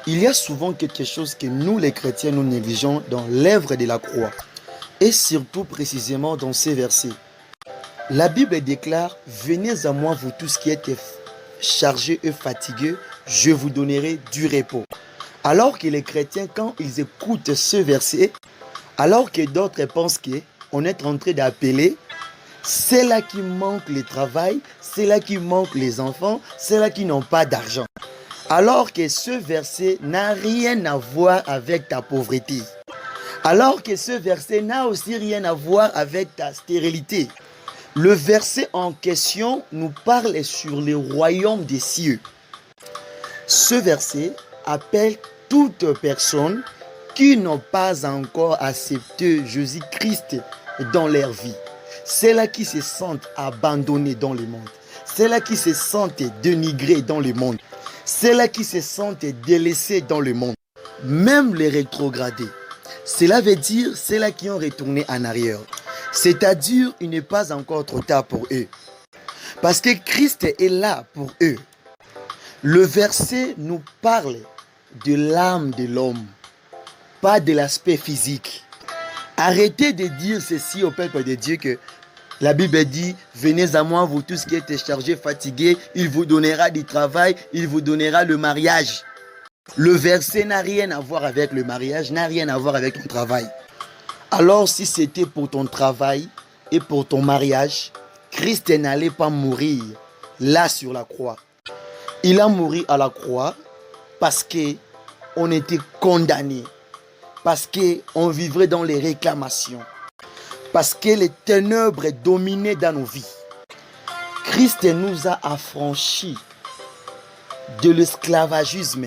Il y a souvent quelque chose que nous les chrétiens nous négligeons dans l'œuvre de la croix et surtout précisément dans ces versets. La Bible déclare: venez à moi vous tous qui êtes chargés et fatigués, je vous donnerai du repos. Alors que les chrétiens, quand ils écoutent ce verset, alors que d'autres pensent qu'on est en train d'appeler, c'est là qui manque le travail, c'est là qui manque les enfants, c'est là qui n'ont pas d'argent. Alors que ce verset n'a rien à voir avec ta pauvreté. Alors que ce verset n'a aussi rien à voir avec ta stérilité. Le verset en question nous parle sur le royaume des cieux. Ce verset appelle toute personne qui n'ont pas encore accepté Jésus-Christ dans leur vie. Celles qui se sentent abandonnées dans le monde. Celles qui se sentent dénigrées dans le monde. Celles qui se sentent délaissées dans le monde. Même les rétrogradés. Cela veut dire celles qui ont retourné en arrière. C'est-à-dire, il n'est pas encore trop tard pour eux. Parce que Christ est là pour eux. Le verset nous parle de l'âme de l'homme, pas de l'aspect physique. Arrêtez de dire ceci au peuple de Dieu que la Bible dit: venez à moi vous tous qui êtes chargés, fatigués, il vous donnera du travail, il vous donnera le mariage. Le verset n'a rien à voir avec le mariage, n'a rien à voir avec ton travail. Alors si c'était pour ton travail et pour ton mariage, Christ n'allait pas mourir là sur la croix. Il a mouru à la croix parce qu'on était condamnés, parce qu'on vivrait dans les réclamations, parce que les ténèbres dominaient dans nos vies. Christ nous a affranchis de l'esclavagisme,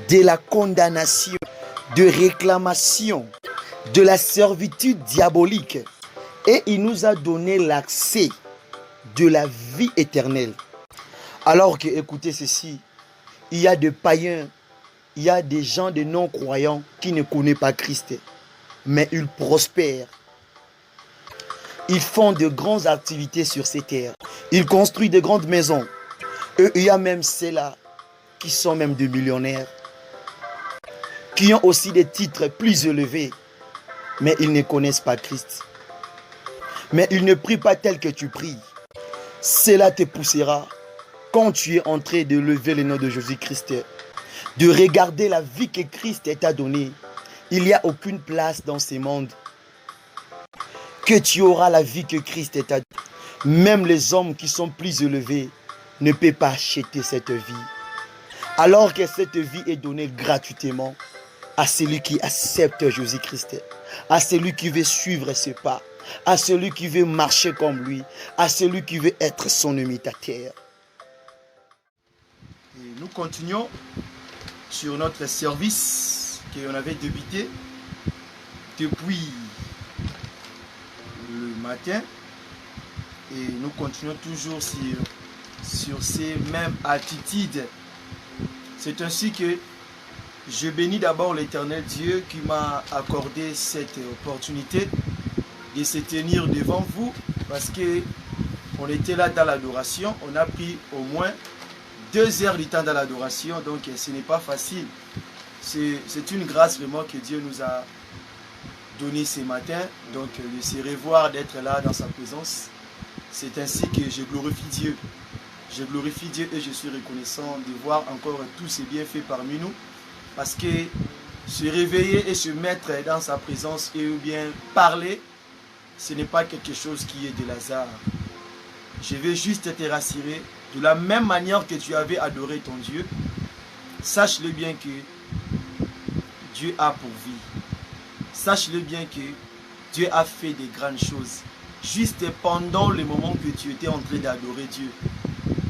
de la condamnation, de réclamation, de la servitude diabolique. Et il nous a donné l'accès de la vie éternelle. Alors que, écoutez ceci, il y a des païens, il y a des gens de non-croyants qui ne connaissent pas Christ, mais ils prospèrent. Ils font de grandes activités sur ces terres. Ils construisent de grandes maisons. Et il y a même ceux-là qui sont même des millionnaires, qui ont aussi des titres plus élevés, mais ils ne connaissent pas Christ. Mais ils ne prient pas tel que tu pries. Cela te poussera, quand tu es en train de lever le nom de Jésus-Christ, de regarder la vie que Christ t'a donnée. Il n'y a aucune place dans ce monde que tu auras la vie que Christ t'a donnée. Même les hommes qui sont plus élevés ne peuvent pas acheter cette vie. Alors que cette vie est donnée gratuitement à celui qui accepte Jésus-Christ, à celui qui veut suivre ses pas, à celui qui veut marcher comme lui, à celui qui veut être son imitateur. Et nous continuons sur notre service qu'on avait débuté depuis le matin et nous continuons toujours sur ces mêmes attitudes. C'est ainsi que je bénis d'abord l'Éternel Dieu qui m'a accordé cette opportunité de se tenir devant vous parce qu'on était là dans l'adoration. On a pris au moins 2 heures du temps dans l'adoration, donc ce n'est pas facile. C'est une grâce vraiment que Dieu nous a donné ce matin, donc de se revoir, d'être là dans sa présence. C'est ainsi que je glorifie Dieu. Je glorifie Dieu et je suis reconnaissant de voir encore tous ces bienfaits parmi nous. Parce que se réveiller et se mettre dans sa présence et ou bien parler, ce n'est pas quelque chose qui est de hasard. Je veux juste te rassurer, de la même manière que tu avais adoré ton Dieu, sache-le bien que Dieu a pour vie. Sache-le bien que Dieu a fait des grandes choses. Juste pendant le moment que tu étais en train d'adorer Dieu.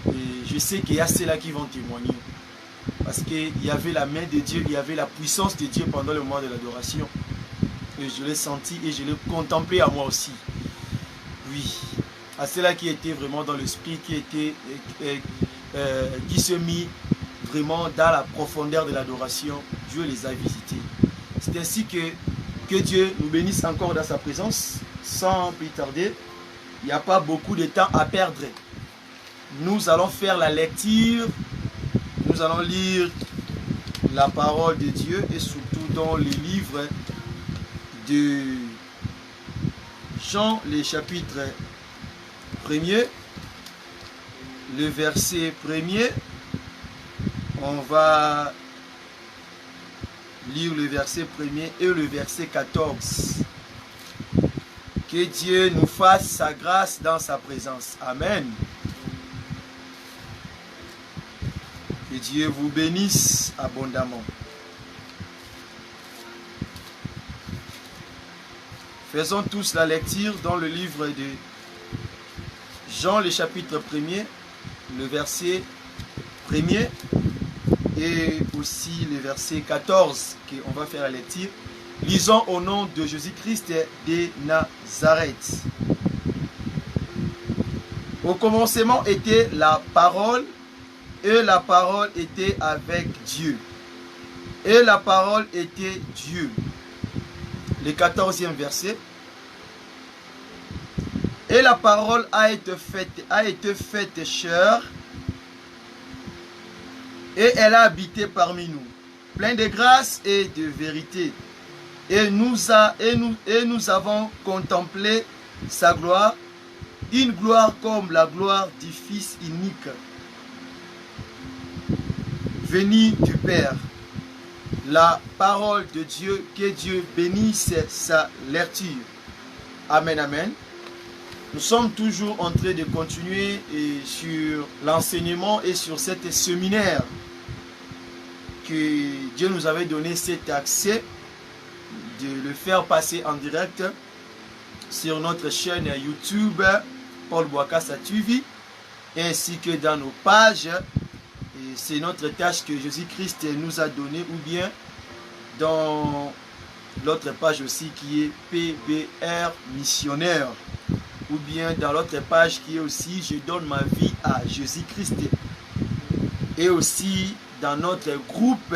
Et je sais qu'il y a ceux-là qui vont témoigner. Parce qu'il y avait la main de Dieu, il y avait la puissance de Dieu pendant le moment de l'adoration. Et je l'ai senti et je l'ai contemplé à moi aussi. Oui, à ceux-là qui étaient vraiment dans l'esprit, qui se mit vraiment dans la profondeur de l'adoration, Dieu les a visités. C'est ainsi que Dieu nous bénisse encore dans sa présence, sans plus tarder. Il n'y a pas beaucoup de temps à perdre. Nous allons faire la lecture. Nous allons lire la parole de Dieu et surtout dans les livres de Jean, les chapitres 1er, le verset 1er. On va lire le verset 1er et le verset 14. Que Dieu nous fasse sa grâce dans sa présence. Amen. Que Dieu vous bénisse abondamment. Faisons tous la lecture dans le livre de Jean, le chapitre 1er, le verset 1er et aussi le verset 14, qu'on va faire la lecture. Lisons au nom de Jésus-Christ de Nazareth. Au commencement était la parole, et la parole était avec Dieu. Et la parole était Dieu. Le 14e verset. Et la parole a été faite chair, et elle a habité parmi nous, plein de grâce et de vérité. Et nous avons contemplé sa gloire, une gloire comme la gloire du Fils unique, venu du Père. La parole de Dieu, que Dieu bénisse sa lecture. Amen, amen. Nous sommes toujours en train de continuer sur l'enseignement et sur cet séminaire que Dieu nous avait donné cet accès de le faire passer en direct sur notre chaîne YouTube Paul Bouakassa TV ainsi que dans nos pages. C'est notre tâche que Jésus-Christ nous a donnée, ou bien dans l'autre page aussi qui est PBR missionnaire, ou bien dans l'autre page qui est aussi je donne ma vie à Jésus-Christ, et aussi dans notre groupe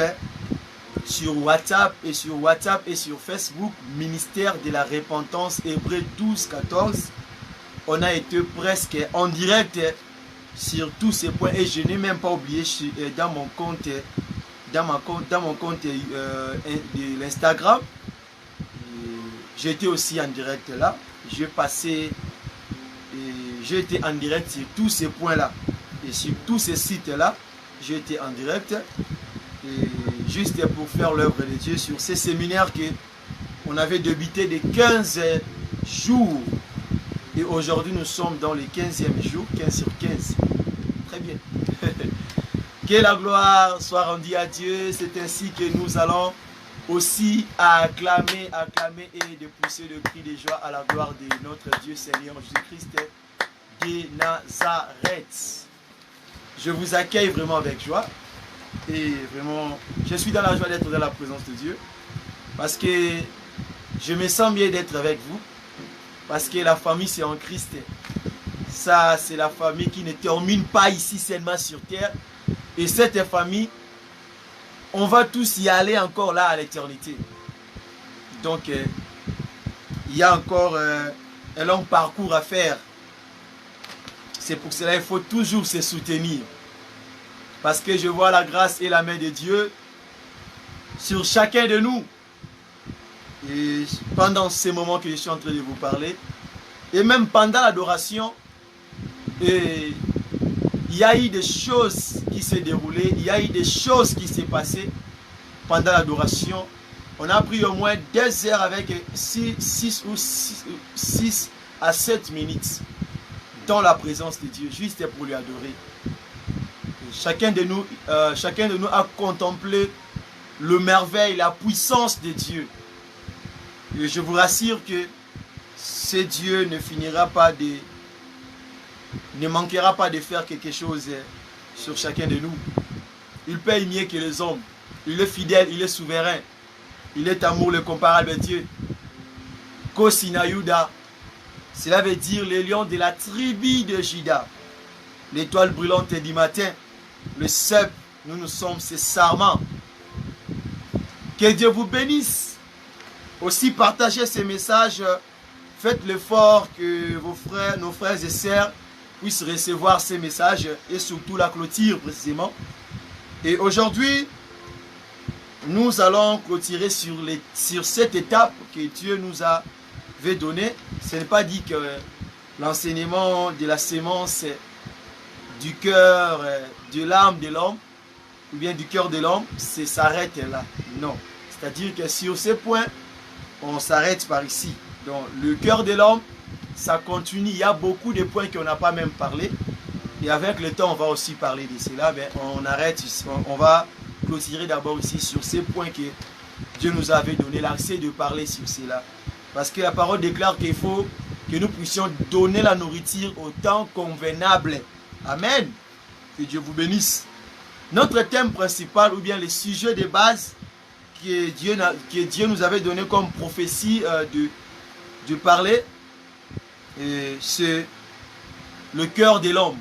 sur WhatsApp et sur Facebook, ministère de la repentance, Hébreux 12-14. On a été presque en direct sur tous ces points et je n'ai même pas oublié dans mon compte de l'Instagram. J'étais aussi en direct là. J'ai été en direct sur tous ces points là et sur tous ces sites là. J'ai été en direct et juste pour faire l'œuvre de Dieu sur ces séminaires que on avait débuté de 15 jours. Et aujourd'hui, nous sommes dans le 15e jour, 15 sur 15. Très bien. Que la gloire soit rendue à Dieu. C'est ainsi que nous allons aussi acclamer et de pousser le cri de joie à la gloire de notre Dieu Seigneur Jésus-Christ de Nazareth. Je vous accueille vraiment avec joie. Et vraiment, je suis dans la joie d'être dans la présence de Dieu. Parce que je me sens bien d'être avec vous. Parce que la famille, c'est en Christ. Ça, c'est la famille qui ne termine pas ici seulement sur terre. Et cette famille, on va tous y aller encore là à l'éternité. Donc, il y a encore un long parcours à faire. C'est pour cela qu'il faut toujours se soutenir. Parce que je vois la grâce et la main de Dieu sur chacun de nous. Et pendant ces moments que je suis en train de vous parler, et même pendant l'adoration, il y a eu des choses qui s'est déroulées, il y a eu des choses qui s'est passées pendant l'adoration. On a pris au moins 2 heures avec 6 à 7 minutes dans la présence de Dieu, juste pour lui adorer. Et chacun de nous a contemplé le merveille, la puissance de Dieu. Et je vous rassure que ce Dieu ne manquera pas de faire quelque chose sur chacun de nous. Il paye mieux que les hommes. Il est fidèle, il est souverain. Il est amour, le comparable Dieu. Kosinayuda, cela veut dire le lion de la tribu de Juda. L'étoile brûlante du matin. Le cep, nous sommes ses sarments. Que Dieu vous bénisse. Aussi partagez ces messages, faites l'effort que nos frères et sœurs puissent recevoir ces messages et surtout la clôture précisément. Et aujourd'hui, nous allons clôturer sur cette étape que Dieu nous avait donnée. Ce n'est pas dit que l'enseignement de la sémence du cœur, de l'âme de l'homme, ou bien du cœur de l'homme, s'arrête là. Non. C'est-à-dire que sur ces points, on s'arrête par ici. Donc le cœur de l'homme, ça continue. Il y a beaucoup de points qu'on n'a pas même parlé. Et avec le temps, on va aussi parler de cela. Mais on arrête, on va clôturer d'abord ici sur ces points que Dieu nous avait donné l'accès de parler sur cela. Parce que la parole déclare qu'il faut que nous puissions donner la nourriture au temps convenable. Amen. Que Dieu vous bénisse. Notre thème principal, ou bien les sujets de base que Dieu nous avait donné comme prophétie de parler, c'est le cœur de l'homme.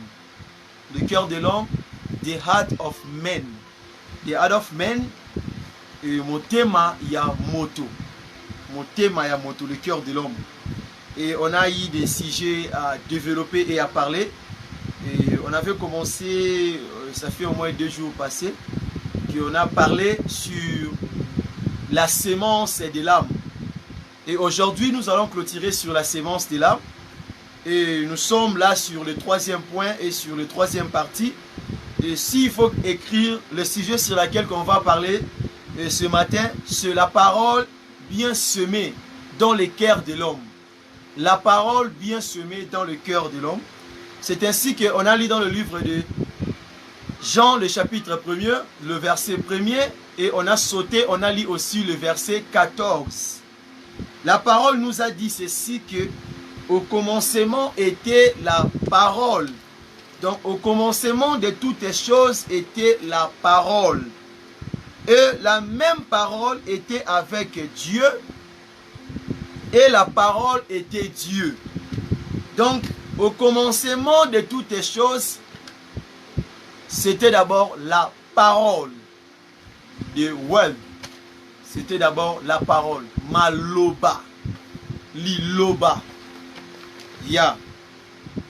Le cœur de l'homme, the heart of man. The heart of man, mon thème, il y a moto. Mon thème, il y a moto, le cœur de l'homme. Et on a eu des sujets à développer et à parler. Et on avait commencé, ça fait au moins 2 jours passés, qu'on a parlé sur la sémence de l'âme. Et aujourd'hui, nous allons clôturer sur la sémence de l'âme. Et nous sommes là sur le 3e point et sur le 3e partie. Et s'il faut écrire le sujet sur lequel on va parler ce matin, c'est la parole bien semée dans le cœur de l'homme. La parole bien semée dans le cœur de l'homme. C'est ainsi qu'on a lu dans le livre de Jean, le chapitre 1er, le verset 1er, et on a sauté, on a lu aussi le verset 14. La parole nous a dit ceci que au commencement était la parole. Donc au commencement de toutes les choses était la parole. Et la même parole était avec Dieu. Et la parole était Dieu. Donc au commencement de toutes les choses, c'était d'abord la parole. The word. C'était d'abord la parole. Maloba. Liloba. Ya.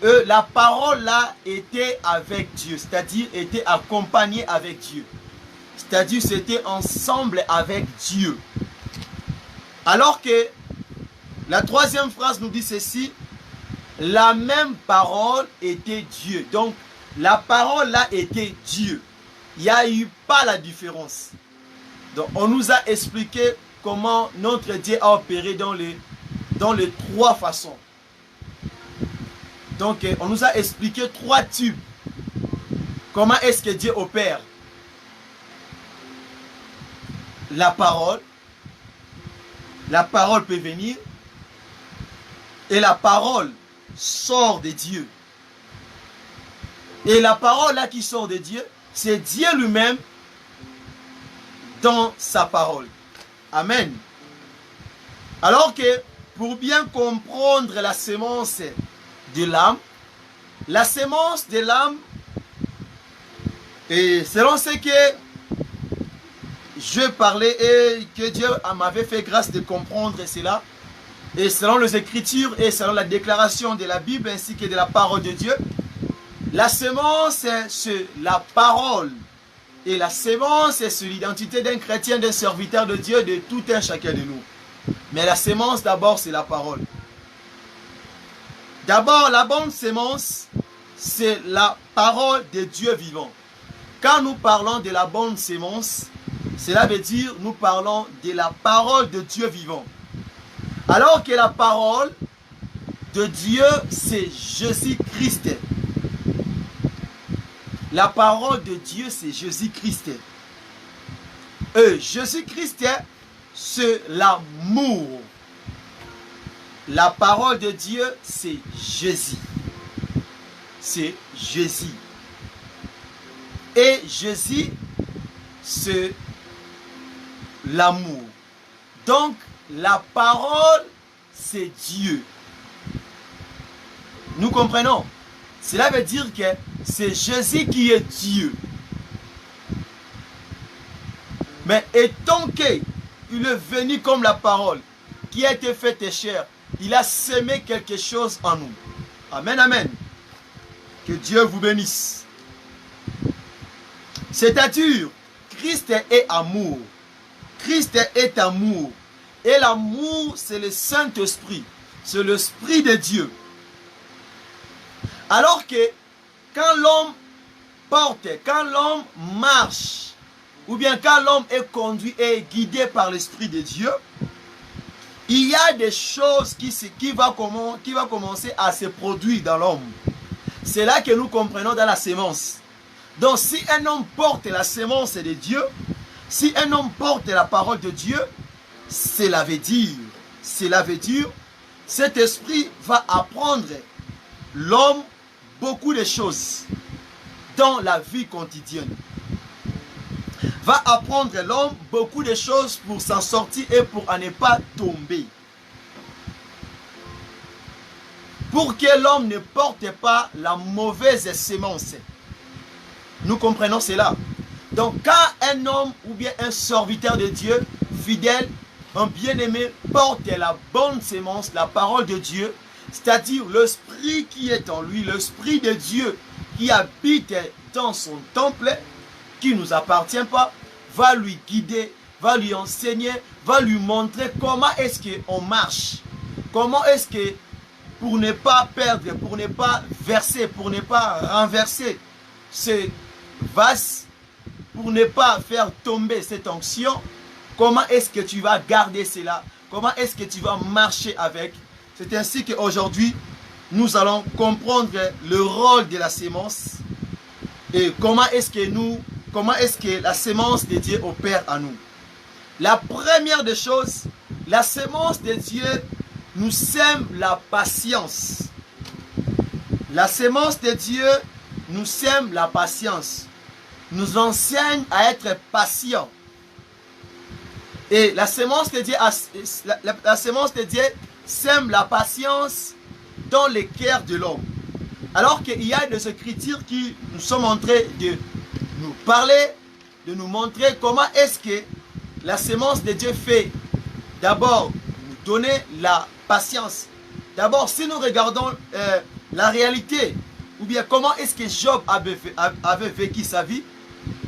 La parole là était avec Dieu. C'est-à-dire était accompagnée avec Dieu. C'est-à-dire c'était ensemble avec Dieu. Alors que la 3e phrase nous dit ceci. La même parole était Dieu. Donc la parole là était Dieu. Il n'y a eu pas la différence. Donc on nous a expliqué comment notre Dieu a opéré dans les 3 façons. Donc on nous a expliqué 3 tubes. Comment est-ce que Dieu opère? La parole peut venir et la parole sort de Dieu. Et la parole là qui sort de Dieu, c'est Dieu lui-même dans sa parole. Amen. Alors que pour bien comprendre la sémence de l'âme, la sémence de l'âme, et selon ce que je parlais et que Dieu m'avait fait grâce de comprendre cela, et selon les Écritures et selon la déclaration de la Bible ainsi que de la parole de Dieu, la sémence c'est la parole. Et la sémence c'est l'identité d'un chrétien, d'un serviteur de Dieu, de tout un chacun de nous. Mais la sémence d'abord c'est la parole. D'abord la bonne sémence c'est la parole de Dieu vivant. Quand nous parlons de la bonne sémence, cela veut dire nous parlons de la parole de Dieu vivant. Alors que la parole de Dieu c'est Jésus-Christ. La parole de Dieu, c'est Jésus-Christ. Jésus-Christ, c'est l'amour. La parole de Dieu, c'est Jésus. C'est Jésus. Et Jésus, c'est l'amour. Donc, la parole, c'est Dieu. Nous comprenons? Cela veut dire que c'est Jésus qui est Dieu. Mais étant qu'il est venu comme la parole, qui a été faite chair, il a sémé quelque chose en nous. Amen, amen. Que Dieu vous bénisse. C'est-à-dire, Christ est amour. Christ est amour. Et l'amour, c'est le Saint-Esprit. C'est l'Esprit de Dieu. Alors que quand l'homme porte, quand l'homme marche, ou bien quand l'homme est conduit et guidé par l'Esprit de Dieu, il y a des choses qui va commencer à se produire dans l'homme. C'est là que nous comprenons dans la sémence. Donc si un homme porte la sémence de Dieu, si un homme porte la parole de Dieu, cela veut dire, cet esprit va apprendre l'homme beaucoup de choses dans la vie quotidienne. Va apprendre l'homme beaucoup de choses pour s'en sortir et pour ne pas tomber. Pour que l'homme ne porte pas la mauvaise sémence. Nous comprenons cela. Donc quand un homme ou bien un serviteur de Dieu, fidèle, un bien-aimé, porte la bonne sémence, la parole de Dieu, c'est-à-dire l'esprit qui est en lui, l'esprit de Dieu qui habite dans son temple, qui ne nous appartient pas, va lui guider, va lui enseigner, va lui montrer comment est-ce qu'on marche. Comment est-ce que, pour ne pas perdre, pour ne pas verser, pour ne pas renverser ce vase, pour ne pas faire tomber cette onction, comment est-ce que tu vas garder cela? Comment est-ce que tu vas marcher avec? C'est ainsi qu'aujourd'hui, nous allons comprendre le rôle de la sémence et comment est-ce que la sémence de Dieu opère à nous. La première des choses, la sémence de Dieu nous sème la patience. La sémence de Dieu nous sème la patience. Nous enseigne à être patient. Et la sémence de Dieu, la sémence de Dieu sème la patience dans le cœur de l'homme. Alors qu'il y a des écritures qui nous sont en train de nous parler, de nous montrer comment est-ce que la sémence de Dieu fait. D'abord, nous donner la patience. D'abord, si nous regardons la réalité, ou bien comment est-ce que Job avait vécu sa vie,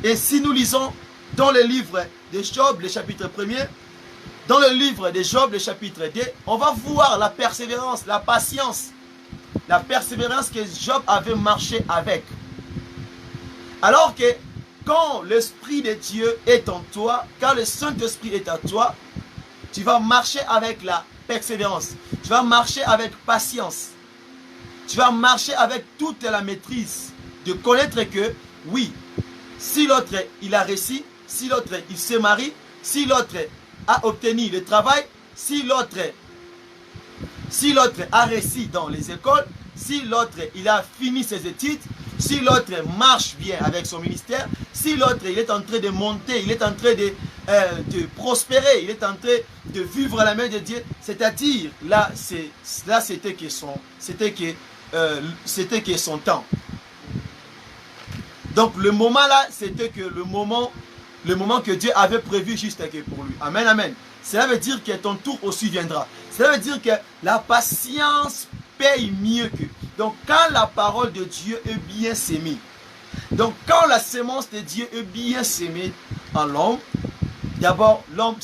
et si nous lisons dans le livre de Job, le chapitre 1er, dans le livre de Job, le chapitre 2, on va voir la persévérance, la patience, la persévérance que Job avait marché avec. Alors que quand l'Esprit de Dieu est en toi, quand le Saint-Esprit est en toi, tu vas marcher avec la persévérance, tu vas marcher avec patience, tu vas marcher avec toute la maîtrise de connaître que, oui, si l'autre il a réussi, si l'autre il se marie, si l'autre a obtenu le travail, si l'autre a réussi dans les écoles, si l'autre il a fini ses études, si l'autre marche bien avec son ministère, si l'autre il est en train de monter, il est en train de prospérer, il est en train de vivre à la main de Dieu, c'est-à-dire là c'était que son temps. Donc le moment là, c'était que le moment que Dieu avait prévu juste pour lui. Amen, amen. Cela veut dire que ton tour aussi viendra. Cela veut dire que la patience paye mieux que. Donc quand la parole de Dieu est bien sémée, donc quand la sémence de Dieu est bien sémée en l'homme, d'abord l'homme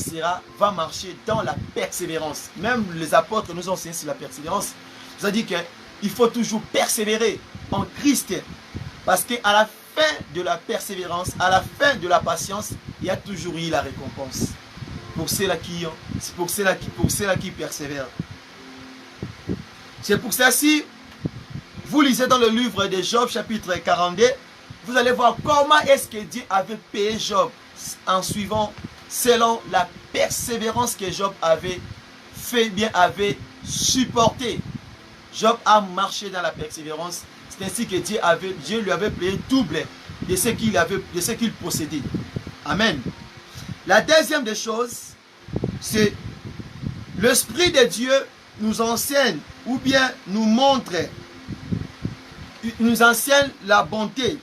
va marcher dans la persévérance. Même les apôtres nous ont enseigné sur la persévérance. Ils ont dit qu'il faut toujours persévérer en Christ. Parce qu'à la fin de la persévérance, à la fin de la patience, il y a toujours eu la récompense. Pour ceux-là qui persévèrent. C'est pour ça, si vous lisez dans le livre de Job, chapitre 42, vous allez voir comment est-ce que Dieu avait payé Job en suivant, selon la persévérance que Job avait fait, bien avait supporté. Job a marché dans la persévérance. C'est ainsi que Dieu lui avait payé double de ce qu'il possédait. Amen. La deuxième des choses, c'est l'Esprit de Dieu nous enseigne ou bien nous montre, nous enseigne la bonté.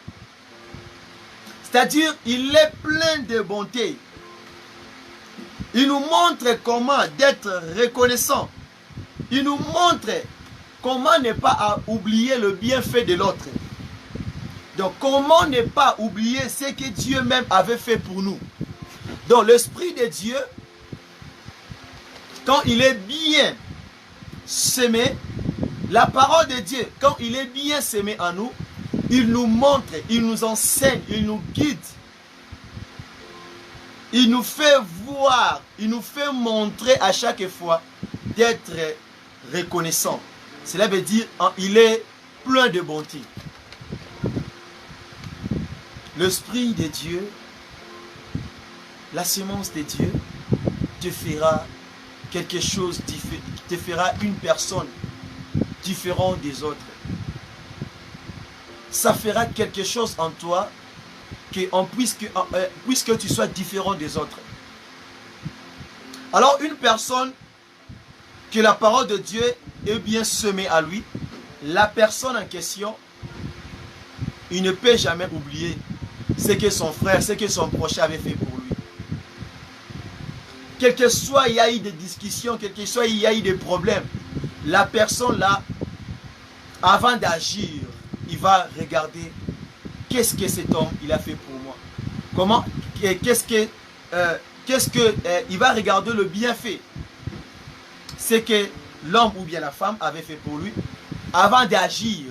C'est-à-dire, il est plein de bonté. Il nous montre comment d'être reconnaissant. Il nous montre comment ne pas oublier le bienfait de l'autre. Donc, comment ne pas oublier ce que Dieu même avait fait pour nous. Donc l'Esprit de Dieu, quand il est bien semé, la parole de Dieu, quand il est bien semé en nous, il nous montre, il nous enseigne, il nous guide. Il nous fait voir, il nous fait montrer à chaque fois d'être reconnaissant. Cela veut dire il est plein de bonté. L'Esprit de Dieu, la semence de Dieu te fera quelque chose, te fera une personne différente des autres. Ça fera quelque chose en toi puisque tu sois différent des autres. Alors une personne que la parole de Dieu est bien semée à lui, la personne en question, il ne peut jamais oublier ce que son frère, ce que son prochain avait fait pour lui. Quel que soit il y a eu des discussions, quel que soit il y a eu des problèmes, la personne là, avant d'agir, il va regarder qu'est-ce que cet homme il a fait pour moi. Comment, il va regarder le bienfait. C'est que l'homme ou bien la femme avait fait pour lui avant d'agir.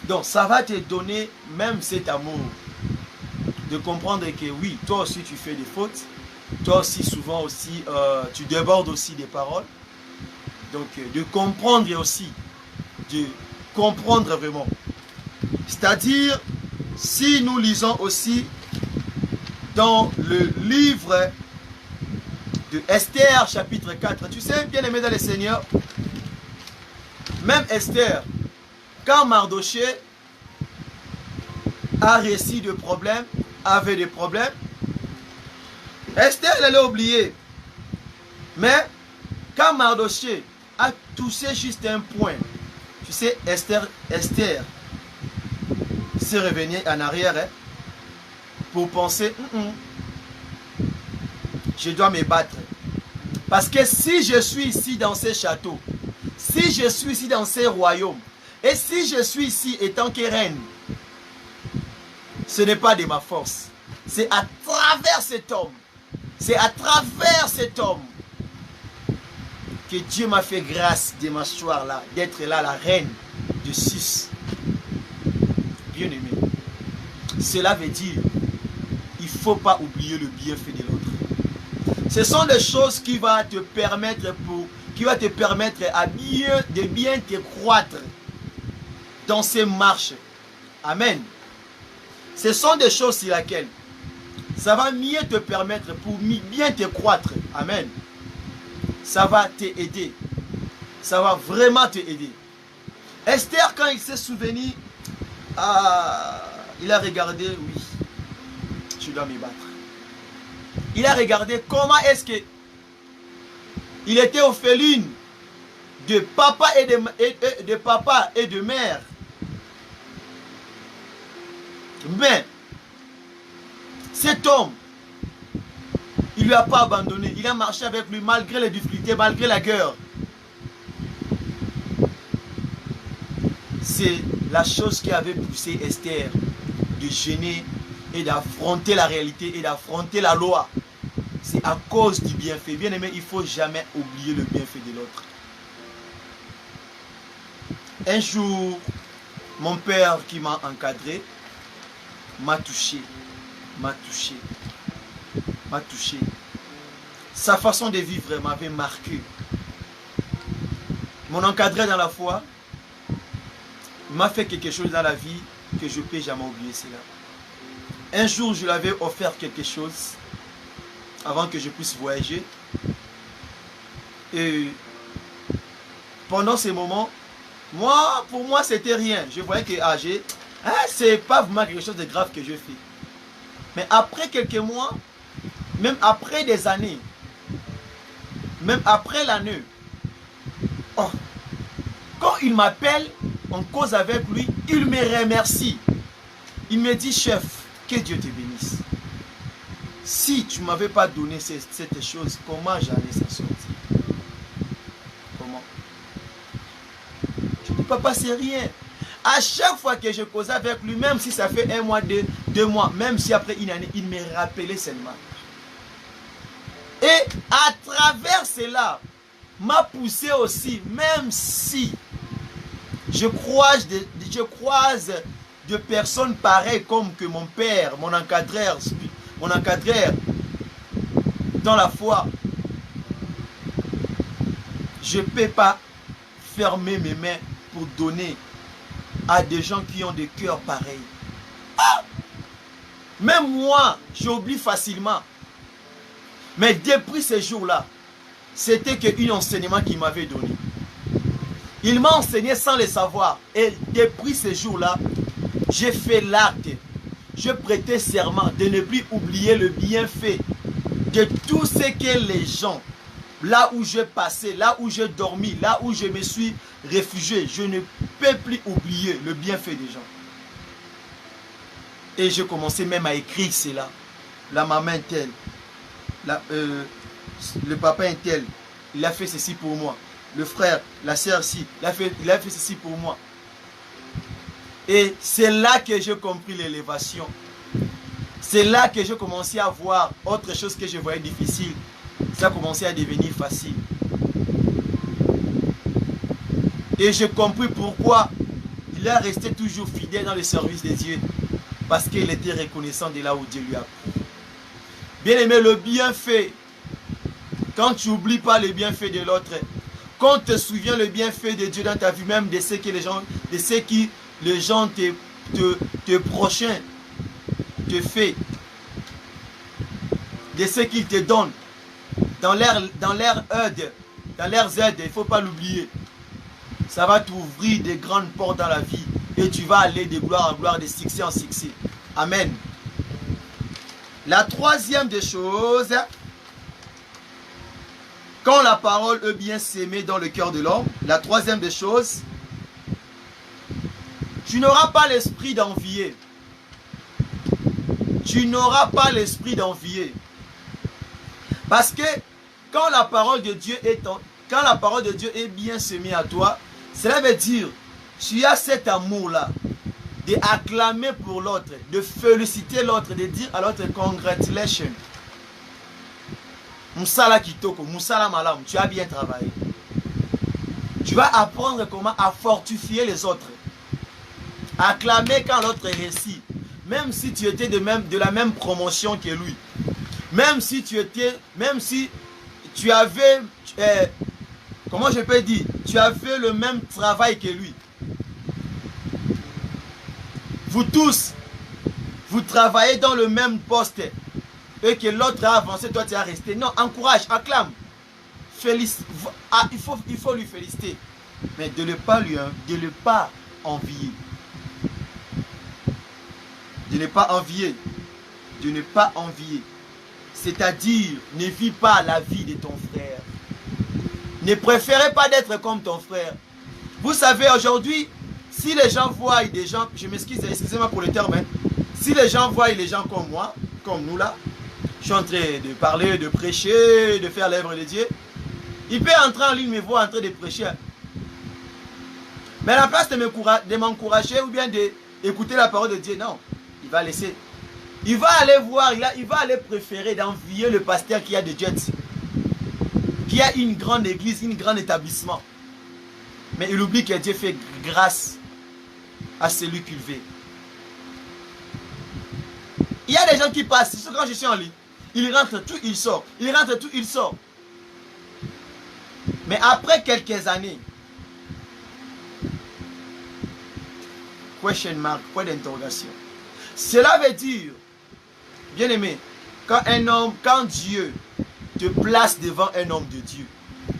Donc ça va te donner même cet amour de comprendre que oui, toi aussi tu fais des fautes, toi aussi souvent aussi tu débordes aussi des paroles. Donc de comprendre aussi, de comprendre vraiment. C'est-à-dire, si nous lisons aussi dans le livre de Esther, chapitre 4, tu sais, bien aimé dans le Seigneur, même Esther, quand Mardoché a réussi de problèmes, avait des problèmes, Esther, elle allait oublier. Mais quand Mardoché a touché juste un point, tu sais, Esther s'est revenue en arrière pour penser, je dois me battre. Parce que si je suis ici dans ces châteaux, si je suis ici dans ces royaumes, et si je suis ici étant que reine, ce n'est pas de ma force. C'est à travers cet homme. C'est à travers cet homme que Dieu m'a fait grâce de m'asseoir là, d'être là la reine de Sus. Bien aimé. Cela veut dire, il ne faut pas oublier le bienfait de l'autre. Ce sont des choses qui vont te permettre de bien te croître dans ces marches. Amen. Ce sont des choses sur lesquelles ça va mieux te permettre pour bien te croître. Amen. Ça va t'aider. Ça va vraiment t'aider. Esther, quand il s'est souvenu, il a regardé, oui, je dois me battre. Il a regardé comment est-ce que il était orpheline de papa et de mère. Mais cet homme, il ne lui a pas abandonné. Il a marché avec lui malgré les difficultés, malgré la guerre. C'est la chose qui avait poussé Esther de gêner et d'affronter la réalité et d'affronter la loi. C'est à cause du bienfait. Bien aimé, il ne faut jamais oublier le bienfait de l'autre. Un jour, mon père qui m'a encadré m'a touché. Sa façon de vivre m'avait marqué. Mon encadré dans la foi m'a fait quelque chose dans la vie que je ne peux jamais oublier cela. Un jour, je lui avais offert quelque chose avant que je puisse voyager. Et pendant ces moments, pour moi, c'était rien. Je voyais que c'est pas vraiment quelque chose de grave que je fais. Mais après quelques mois, même après des années, même après l'année, quand il m'appelle, on cause avec lui, il me remercie. Il me dit, chef, que Dieu te bénisse. Si tu ne m'avais pas donné cette chose, comment j'allais s'en sortir? Comment? Je ne dis, papa, c'est rien. À chaque fois que je causais avec lui, même si ça fait un mois, deux mois, même si après une année, il me rappelait seulement. Et à travers cela, m'a poussé aussi, même si je croise de personnes pareilles comme que mon père, mon encadreur dans la foi, je ne peux pas fermer mes mains pour donner à des gens qui ont des cœurs pareils. Ah! Même moi, j'oublie facilement. Mais depuis ces jours-là, c'était qu'un enseignement qu'il m'avait donné. Il m'a enseigné sans le savoir. Et depuis ces jours-là, j'ai fait l'acte. Je prêtais serment de ne plus oublier le bienfait de tout ce que les gens, là où je passais, là où j'ai dormi, là où je me suis réfugié, je ne peux plus oublier le bienfait des gens. Et je commençais même à écrire cela. La maman est telle, le papa est tel, il a fait ceci pour moi. Le frère, la sœur, si, il a fait ceci pour moi. Et c'est là que j'ai compris l'élévation. C'est là que j'ai commencé à voir autre chose que je voyais difficile. Ça a commencé à devenir facile. Et j'ai compris pourquoi il est resté toujours fidèle dans le service de Dieu. Parce qu'il était reconnaissant de là où Dieu lui a pris. Bien aimé, le bienfait, quand tu n'oublies pas le bienfait de l'autre, quand tu te souviens le bienfait de Dieu dans ta vie, même de ce que les gens te prochains te fait, de ce qu'ils te donnent, dans leur aide, il ne faut pas l'oublier. Ça va t'ouvrir des grandes portes dans la vie et tu vas aller de gloire en gloire, de succès en succès. Amen. La troisième des choses, quand la parole est bien s'aimer dans le cœur de l'homme, la troisième des choses, tu n'auras pas l'esprit d'envier. Tu n'auras pas l'esprit d'envier. Parce que quand la parole de Dieu est bien semée à toi, cela veut dire tu as cet amour-là d'acclamer pour l'autre, de féliciter l'autre, de dire à l'autre congratulations. Moussala kitoko, Moussala malam, tu as bien travaillé. Tu vas apprendre comment à fortifier les autres. Acclamer quand l'autre réussit. Même si tu étais de la même promotion que lui. Même si tu avais, comment je peux dire, tu avais le même travail que lui. Vous tous, vous travaillez dans le même poste et que l'autre a avancé, toi tu as resté. Non, encourage, acclame. Félicite. Ah, il faut lui féliciter. Mais de ne pas envier. De ne pas envier. De ne pas envier. C'est-à-dire, ne vis pas la vie de ton frère. Ne préférez pas d'être comme ton frère. Vous savez, aujourd'hui, si les gens voient des gens, je m'excuse, excusez-moi pour le terme, hein, si les gens voient les gens comme moi, comme nous là, je suis en train de parler, de prêcher, de faire l'œuvre de Dieu, il peut entrer en ligne, me voir en train de prêcher. Mais à la place de m'encourager ou bien d'écouter la parole de Dieu, non, il va laisser. Il va aller voir, il va aller préférer d'envier le pasteur qui a des jets, qui a une grande église, un grand établissement. Mais il oublie que Dieu fait grâce à celui qu'il veut. Il y a des gens qui passent, surtout quand je suis en ligne, il rentre tout, il sort. Il rentre tout, il sort. Mais après quelques années, question mark, point d'interrogation. Cela veut dire, bien aimé, quand Dieu te place devant un homme de Dieu,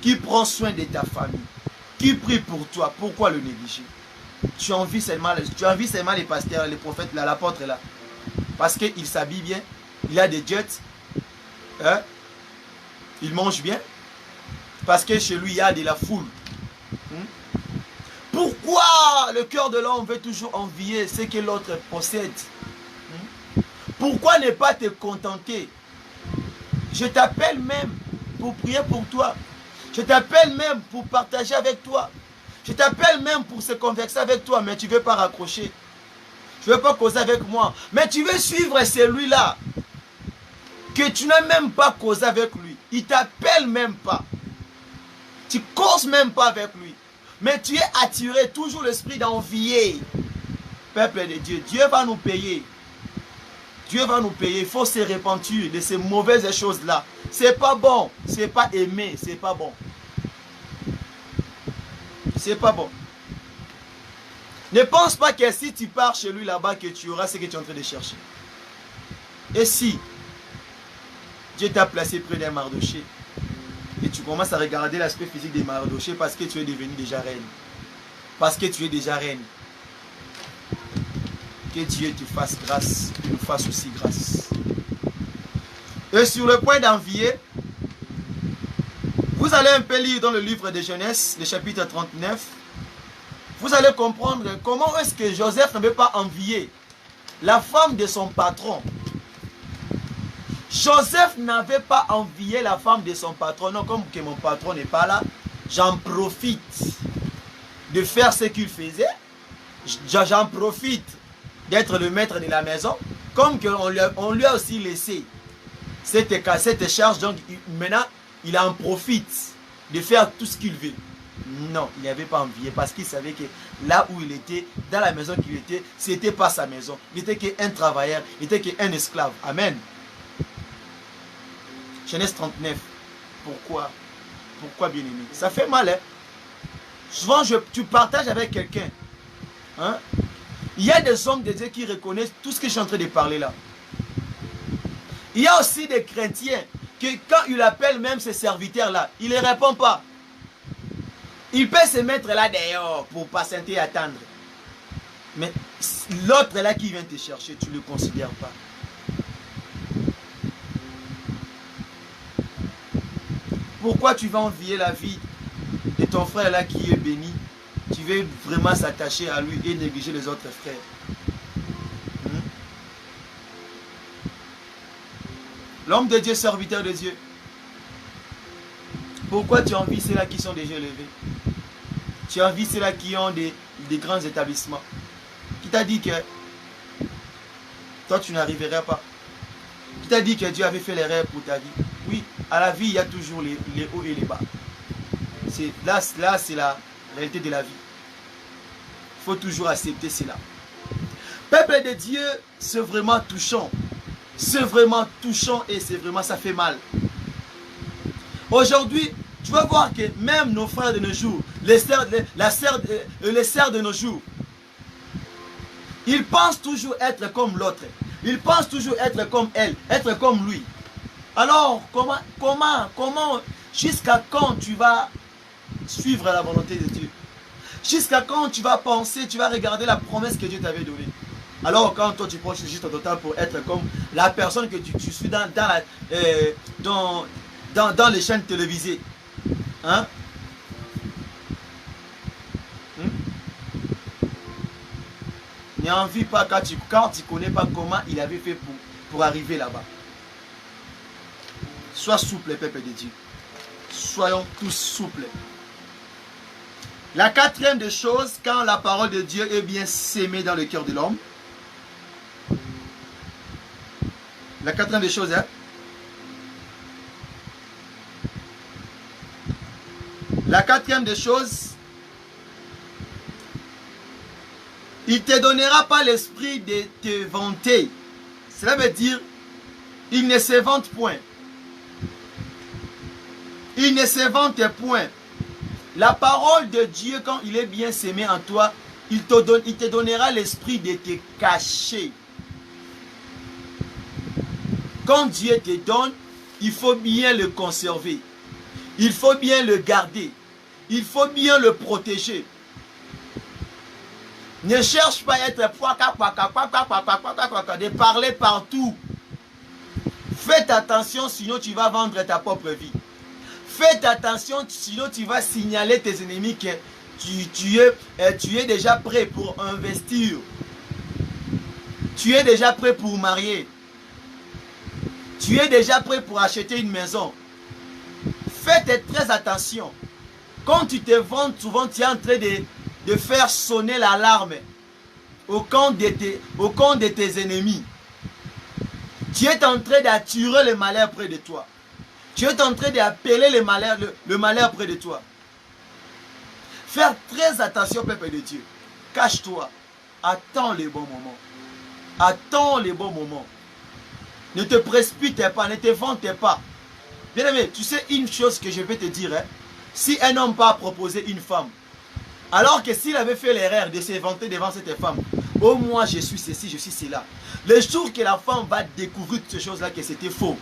qui prend soin de ta famille, qui prie pour toi, pourquoi le négliger? Tu envies seulement les pasteurs, les prophètes, l'apôtre là. Parce qu'il s'habille bien, il a des jets, hein? Il mange bien, parce que chez lui il y a de la foule. Pourquoi le cœur de l'homme veut toujours envier ce que l'autre possède? Pourquoi ne pas te contenter? Je t'appelle même pour prier pour toi. Je t'appelle même pour partager avec toi. Je t'appelle même pour se converser avec toi, mais tu ne veux pas raccrocher. Tu ne veux pas causer avec moi. Mais tu veux suivre celui-là que tu n'as même pas causé avec lui. Il t'appelle même pas. Tu ne causes même pas avec lui. Mais tu es attiré, toujours l'esprit d'envier. Peuple de Dieu, Dieu va nous payer. Dieu va nous payer. Il faut se repentir de ces mauvaises choses-là. C'est pas bon. C'est pas aimé. C'est pas bon. C'est pas bon. Ne pense pas que si tu pars chez lui là-bas, que tu auras ce que tu es en train de chercher. Et si Dieu t'a placé près d'un Mardoché et tu commences à regarder l'aspect physique des Mardoché parce que tu es devenu déjà reine. Parce que tu es déjà reine. Que Dieu te fasse grâce, qu'il nous fasse aussi grâce. Et sur le point d'envier, vous allez un peu lire dans le livre de Genèse, le chapitre 39. Vous allez comprendre comment est-ce que Joseph ne veut pas envier la femme de son patron. Joseph n'avait pas envié la femme de son patron. Non, comme que mon patron n'est pas là, j'en profite de faire ce qu'il faisait. J'en profite d'être le maître de la maison. Comme on lui a aussi laissé cette charge. Donc maintenant, il en profite de faire tout ce qu'il veut. Non, il n'avait pas envié parce qu'il savait que là où il était, dans la maison qu'il était, ce n'était pas sa maison. Il n'était qu'un travailleur, il n'était qu'un esclave. Amen. Genèse 39. Pourquoi? Pourquoi, bien aimé? Ça fait mal, hein? Souvent, tu partages avec quelqu'un. Hein? Il y a des hommes de Dieu qui reconnaissent tout ce que je suis en train de parler là. Il y a aussi des chrétiens que quand il appelle même ses serviteurs là, il ne les répond pas. Il peut se mettre là dehors pour patienter et attendre. Mais l'autre là qui vient te chercher, tu ne le considères pas. Pourquoi tu vas envier la vie de ton frère là qui est béni? Tu veux vraiment s'attacher à lui et négliger les autres frères. L'homme de Dieu, serviteur de Dieu. Pourquoi tu envies ceux-là qui sont déjà élevés? Tu envies ceux-là qui ont des grands établissements. Qui t'a dit que toi tu n'arriveras pas? Qui t'a dit que Dieu avait fait l'erreur pour ta vie? Oui, à la vie il y a toujours les hauts et les bas. Là c'est la réalité de la vie. Il faut toujours accepter cela. Peuple de Dieu, c'est vraiment touchant. C'est vraiment touchant et c'est vraiment, ça fait mal. Aujourd'hui, tu vas voir que même nos frères de nos jours, les sœurs de nos jours, ils pensent toujours être comme l'autre. Ils pensent toujours être comme elle, être comme lui. Alors, comment, jusqu'à quand tu vas suivre la volonté de Dieu? Jusqu'à quand tu vas penser, tu vas regarder la promesse que Dieu t'avait donnée? Alors quand toi tu prends juste ton temps pour être comme la personne que tu suis dans les chaînes télévisées. Hein? N'envie pas quand tu ne connais pas comment il avait fait pour arriver là-bas. Sois souple, peuple de Dieu. Soyons tous souples. La quatrième des choses, quand la parole de Dieu est bien sémée dans le cœur de l'homme. La quatrième des choses, hein? La quatrième des choses, il ne te donnera pas l'esprit de te vanter. Cela veut dire, il ne se vante point. Il ne se vante point. La parole de Dieu, quand il est bien sémé en toi, il te donnera l'esprit de te cacher. Quand Dieu te donne, il faut bien le conserver. Il faut bien le garder. Il faut bien le protéger. Ne cherche pas à être de parler partout. Faites attention, sinon tu vas vendre ta propre vie. Faites attention, sinon tu vas signaler tes ennemis que tu es déjà prêt pour investir. Tu es déjà prêt pour marier. Tu es déjà prêt pour acheter une maison. Faites très attention. Quand tu te vantes, souvent tu es en train de faire sonner l'alarme au camp de tes ennemis. Tu es en train d'attirer le malheur près de toi. Tu es en train d'appeler le malheur près de toi. Faire très attention, peuple de Dieu. Cache-toi. Attends les bons moments. Attends les bons moments. Ne te précipite pas, ne te vante pas. Bien aimé, tu sais une chose que je vais te dire. Hein? Si un homme pas proposé une femme, alors que s'il avait fait l'erreur de se vanter devant cette femme, oh moi je suis ceci, je suis cela. Le jour que la femme va découvrir ces choses-là, que c'était faux,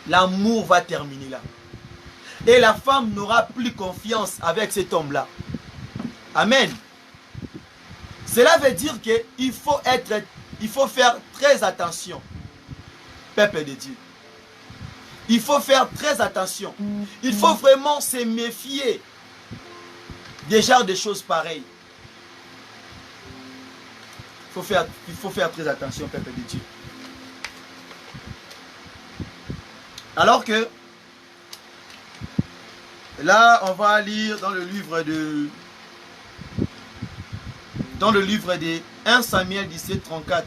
l'amour va terminer là. Et la femme n'aura plus confiance avec cet homme-là. Amen. Cela veut dire qu'il faut faire très attention. Peuple de Dieu. Il faut faire très attention. Il faut vraiment se méfier des genres de choses pareilles. Il faut faire très attention, peuple de Dieu. Alors que, là, on va lire dans le livre de 1 Samuel 17, 34.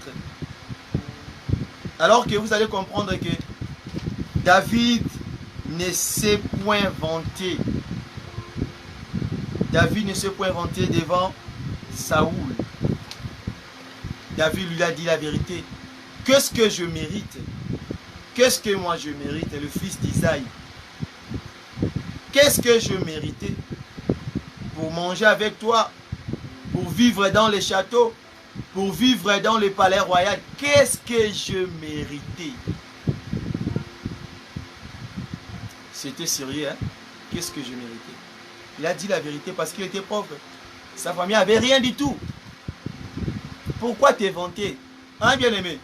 Alors que vous allez comprendre que David ne s'est point vanté. David ne s'est point vanté devant Saoul. David lui a dit la vérité. Qu'est-ce que je mérite? Qu'est-ce que moi je mérite, le fils d'Isaïe? Qu'est-ce que je méritais pour manger avec toi, pour vivre dans les châteaux, pour vivre dans le palais royal? Qu'est-ce que je méritais? C'était sérieux, hein? Qu'est-ce que je méritais? Il a dit la vérité parce qu'il était pauvre. Sa famille n'avait rien du tout. Pourquoi t'es vanté? Hein, bien-aimé?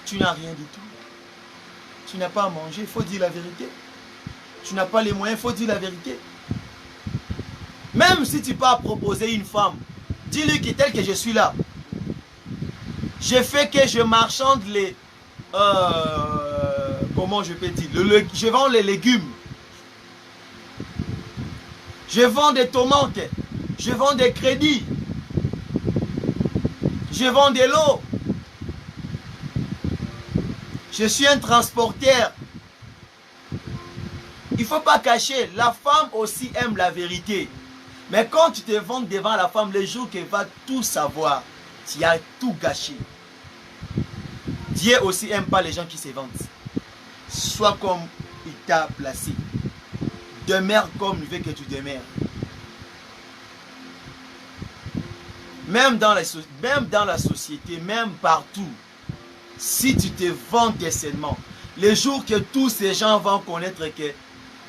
Tu n'as rien du tout. Tu n'as pas à manger, il faut dire la vérité. Tu n'as pas les moyens, il faut dire la vérité. Même si tu peux proposer une femme, dis-lui que tel que je suis là, j'ai fait que je marchande les... comment je peux dire? Je vends les légumes. Je vends des tomates. Je vends des crédits. Je vends de l'eau. Je suis un transporteur. Il ne faut pas cacher. La femme aussi aime la vérité. Mais quand tu te vantes devant la femme, le jour qu'elle va tout savoir, tu as tout gâché. Dieu aussi n'aime pas les gens qui se vantent. Sois comme il t'a placé. Demeure comme il veut que tu demeures. Même dans la société, même partout, si tu te vantes seulement, le jour que tous ces gens vont connaître que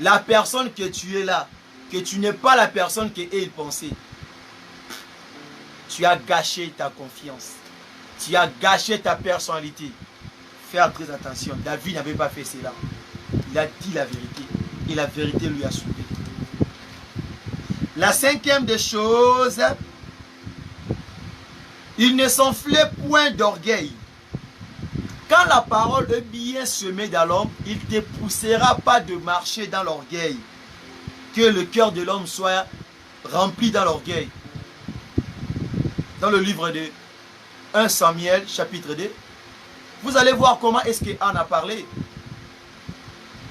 la personne que tu es là, que tu n'es pas la personne qu'ils pensaient, tu as gâché ta confiance. Tu as gâché ta personnalité. Faire très attention. David n'avait pas fait cela. Il a dit la vérité. Et la vérité lui a sauvé. La cinquième des choses, il ne s'enflait point d'orgueil. Quand la parole est bien semée dans l'homme, il ne te poussera pas de marcher dans l'orgueil. Que le cœur de l'homme soit rempli dans l'orgueil. Dans le livre de 1 Samuel, chapitre 2, vous allez voir comment est-ce qu'Anne a parlé.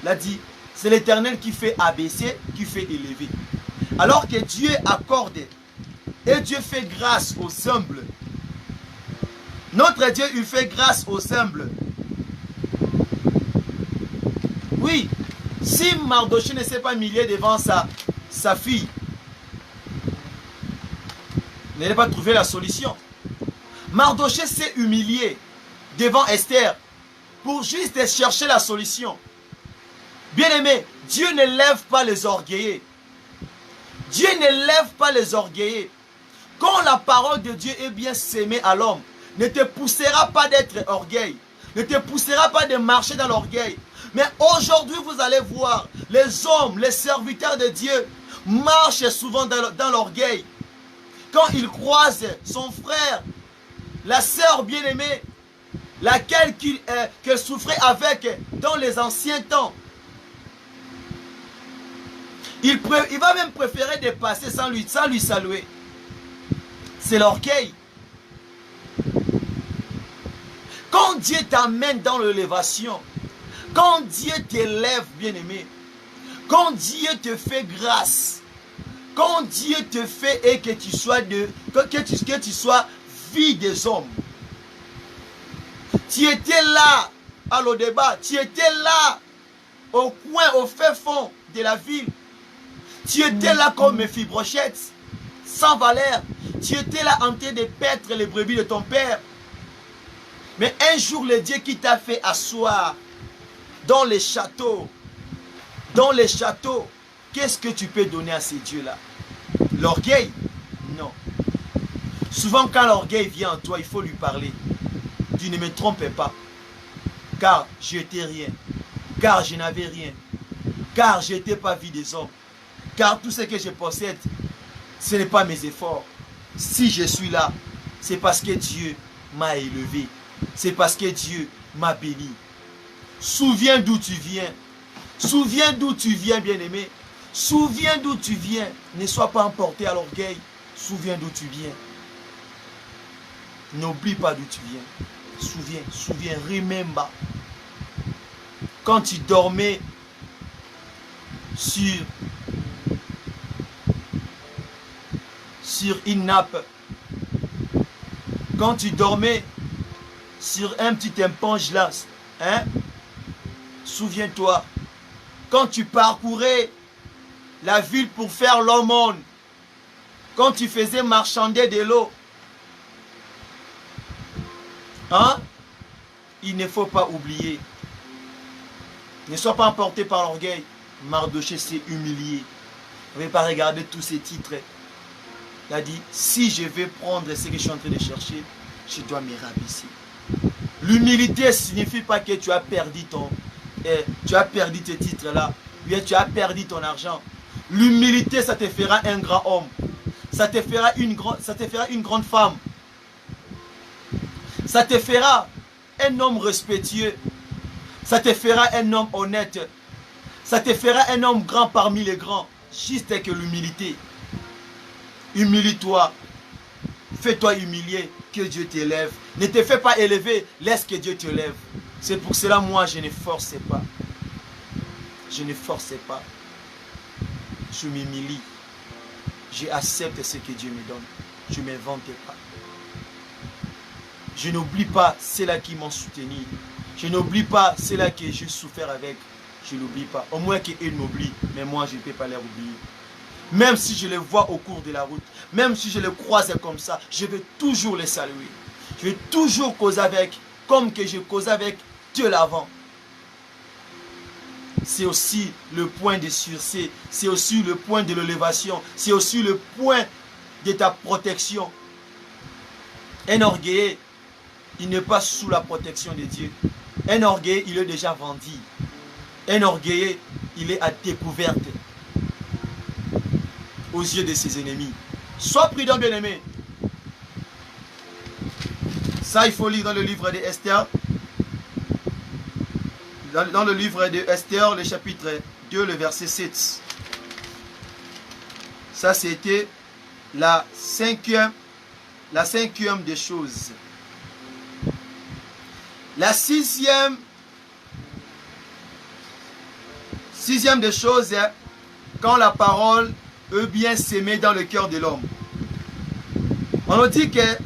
Il a dit, c'est l'Éternel qui fait abaisser, qui fait élever. Alors que Dieu accorde et Dieu fait grâce aux humbles. Notre Dieu, il fait grâce aux humbles. Oui, si Mardochée ne s'est pas humilié devant sa fille, il n'allait pas trouver la solution. Mardochée s'est humilié devant Esther pour juste chercher la solution. Bien-aimé, Dieu ne lève pas les orgueillés. Dieu ne lève pas les orgueillés. Quand la parole de Dieu est bien sémée à l'homme, ne te poussera pas d'être orgueil. Ne te poussera pas de marcher dans l'orgueil. Mais aujourd'hui, vous allez voir, les hommes, les serviteurs de Dieu marchent souvent dans l'orgueil. Quand ils croisent son frère, la sœur bien-aimée, laquelle qu'il souffrait avec dans les anciens temps, il va même préférer de passer sans lui saluer. C'est l'orgueil. Quand Dieu t'amène dans l'élévation, Quand Dieu t'élève, bien-aimé, quand Dieu te fait grâce, quand Dieu te fait et que tu sois vie des hommes. Tu étais là à l'Odéba, tu étais là au coin, au fin fond de la ville. Tu étais là comme mes fibrochettes, sans valeur. Tu étais là en train de paître les brebis de ton père. Mais un jour, le Dieu qui t'a fait asseoir dans les châteaux, qu'est-ce que tu peux donner à ces dieux-là? L'orgueil? Non. Souvent, quand l'orgueil vient en toi, il faut lui parler. Tu ne me trompes pas, car je n'étais rien, car je n'avais rien, car je n'étais pas vie des hommes, car tout ce que je possède, ce n'est pas mes efforts. Si je suis là, c'est parce que Dieu m'a élevé, c'est parce que Dieu m'a béni. Souviens d'où tu viens. Souviens d'où tu viens, bien-aimé. Souviens d'où tu viens. Ne sois pas emporté à l'orgueil. Souviens d'où tu viens. N'oublie pas d'où tu viens. Souviens, remember. Quand tu dormais sur une nappe, quand tu dormais sur un petit éponge là, hein? Souviens-toi, quand tu parcourais la ville pour faire l'aumône, quand tu faisais marchander de l'eau, hein? Il ne faut pas oublier. Ne sois pas emporté par l'orgueil. Mardochée s'est humilié. Il n'avait pas regardé tous ces titres. Il a dit, si je vais prendre ce que je suis en train de chercher, je dois me rabaisser. L'humilité ne signifie pas que tu as perdu tes titres là, bien tu as perdu ton argent. L'humilité, ça te fera un grand homme. Ça te fera une grande femme. Ça te fera un homme respectueux. Ça te fera un homme honnête. Ça te fera un homme grand parmi les grands. Juste que l'humilité. Humilie-toi. Fais-toi humilier. Que Dieu t'élève. Ne te fais pas élever. Laisse que Dieu te lève. C'est pour cela, moi, je ne forçais pas. Je ne forçais pas. Je m'humilie. J'accepte ce que Dieu me donne. Je ne m'invente pas. Je n'oublie pas ceux-là qui m'ont soutenu. Je n'oublie pas ceux-là que j'ai souffert avec. Je n'oublie pas. Au moins qu'ils m'oublient. Mais moi, je ne peux pas les oublier. Même si je les vois au cours de la route. Même si je les croise comme ça. Je vais toujours les saluer. Je vais toujours causer avec. Comme que je causais avec Dieu l'avant. C'est aussi le point de sursis. C'est aussi le point de l'élévation. C'est aussi le point de ta protection. Un orgueilleux, il n'est pas sous la protection de Dieu. Un orgueilleux, il est déjà vendu. Un orgueilleux, il est à découverte aux yeux de ses ennemis. Sois prudent, bien-aimé. Ça, il faut lire dans le livre de Esther. Dans le livre de Esther, le chapitre 2, le verset 7. Ça, c'était la cinquième des choses. La sixième des choses, quand la parole veut bien s'aimer dans le cœur de l'homme. On nous dit que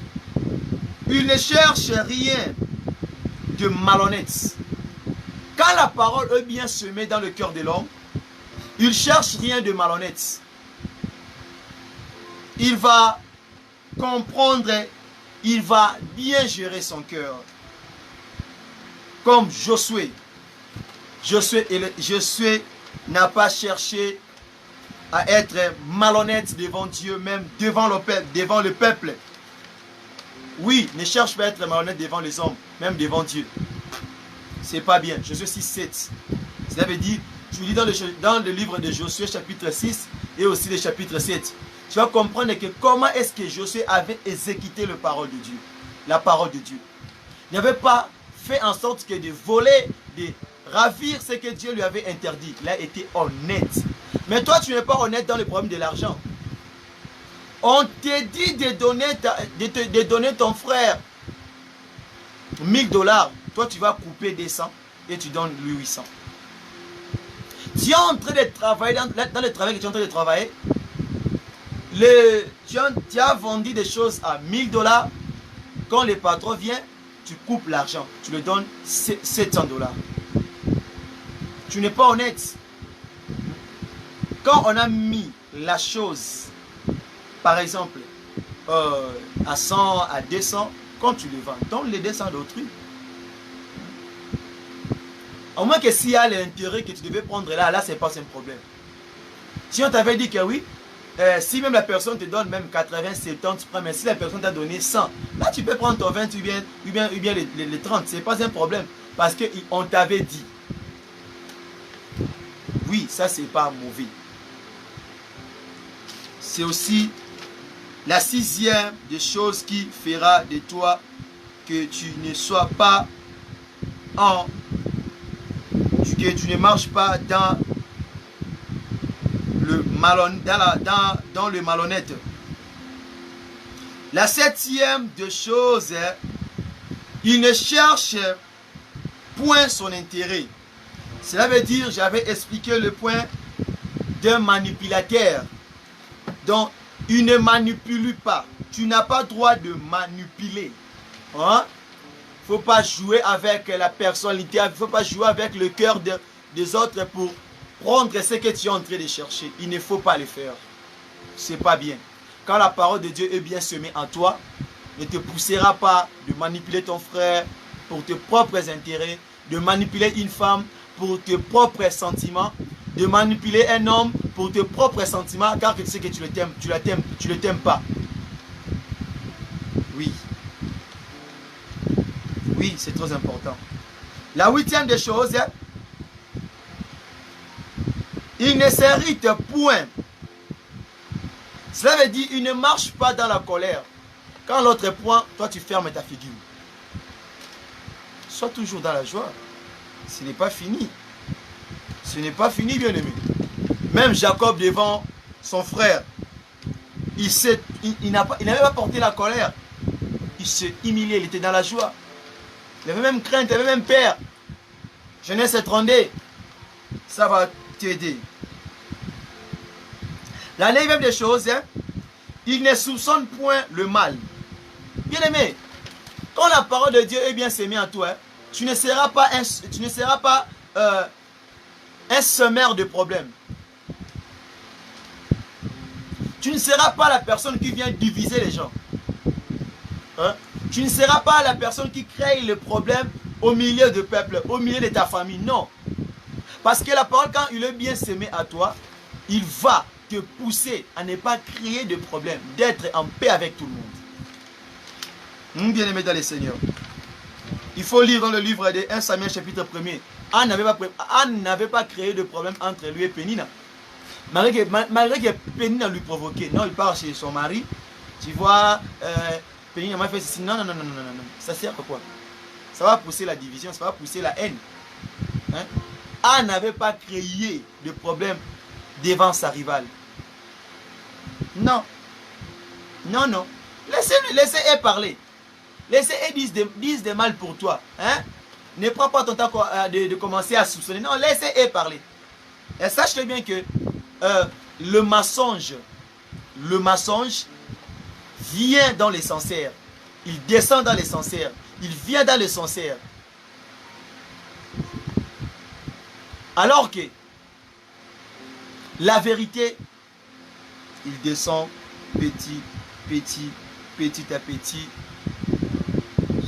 il ne cherche rien de malhonnête. Quand la parole veut bien semer dans le cœur de l'homme, il ne cherche rien de malhonnête. Il va comprendre, il va bien gérer son cœur. Comme Josué. Josué n'a pas cherché à être malhonnête devant Dieu, même devant le peuple. Oui, ne cherche pas à être malhonnête devant les hommes, même devant Dieu. C'est pas bien. Josué 6, 7. Cela veut dire, tu lis dans le livre de Josué chapitre 6 et aussi le chapitre 7. Tu vas comprendre que comment est-ce que Josué avait exécuté la parole de Dieu. La parole de Dieu. Il n'avait pas fait en sorte que de voler, de ravir ce que Dieu lui avait interdit. Il a été honnête. Mais toi, tu n'es pas honnête dans le problème de l'argent. On te dit de donner ton frère $1000. Toi, tu vas couper des 100 et tu donnes lui 800. Tu es en train de travailler, dans le travail que tu es en train de travailler, tu as vendu des choses à 1000 $. Quand le patron vient, tu coupes l'argent. Tu lui donnes 700 $. Tu n'es pas honnête. Quand on a mis la chose, par exemple, à 100, à 200, quand tu le vends, donne les 200 d'autrui. Au moins que s'il y a l'intérêt que tu devais prendre là, c'est pas un problème. Si on t'avait dit que oui, si même la personne te donne même 80, 70, tu prends, mais si la personne t'a donné 100, là tu peux prendre ton 20 ou bien les 30, c'est pas un problème. Parce qu'on t'avait dit. Oui, ça c'est pas mauvais. C'est aussi la 6e des choses qui fera de toi que tu ne sois pas que tu ne marches pas dans le malhonnête. La 7e des choses, il ne cherche point son intérêt. Cela veut dire, j'avais expliqué le point d'un manipulateur. Donc, il ne manipule pas. Tu n'as pas le droit de manipuler. Hein? Il ne faut pas jouer avec la personnalité. Il ne faut pas jouer avec le cœur des autres pour prendre ce que tu es en train de chercher. Il ne faut pas le faire. Ce n'est pas bien. Quand la parole de Dieu est bien semée en toi, ne te poussera pas de manipuler ton frère pour tes propres intérêts, de manipuler une femme pour tes propres sentiments, de manipuler un homme pour tes propres sentiments, car tu sais que tu le t'aimes pas. Oui. Oui, c'est très important. La 8e des choses, il ne s'irrite point. Cela veut dire, il ne marche pas dans la colère. Quand l'autre point, toi tu fermes ta figure. Sois toujours dans la joie. Ce n'est pas fini. Ce n'est pas fini, bien aimé. Même Jacob devant son frère, il n'avait pas porté la colère. Il s'est humilié, il était dans la joie. Il avait même crainte, il avait même peur. Genèse 32, ça va t'aider. La 9e des choses, il ne soupçonne point le mal. Bien aimé, quand la parole de Dieu est bien sémée en toi, tu ne seras pas un semeur de problèmes. Tu ne seras pas la personne qui vient diviser les gens. Hein? Tu ne seras pas la personne qui crée le problème au milieu du peuple, au milieu de ta famille. Non. Parce que la parole, quand il est bien sémé à toi, il va te pousser à ne pas créer de problème, d'être en paix avec tout le monde. Bien aimé dans les Seigneurs. Il faut lire dans le livre de 1 Samuel chapitre 1er. Anne n'avait pas créé de problème entre lui et Pénina. Malgré que Pénina lui provoquait. Non, il part chez son mari. Tu vois, Pénina m'a fait ceci. Non. Ça sert à quoi? Ça va pousser la division, ça va pousser la haine. Hein? Anne n'avait pas créé de problème devant sa rivale. Non. Laissez-les parler. Laissez-les disent des mal pour toi. Hein? Ne prends pas ton temps de commencer à soupçonner. Non, laissez-les parler. Et sache bien que le mensonge vient dans les sincères. Il descend dans les sincères. Il vient dans les sincères. Alors que la vérité, il descend petit à petit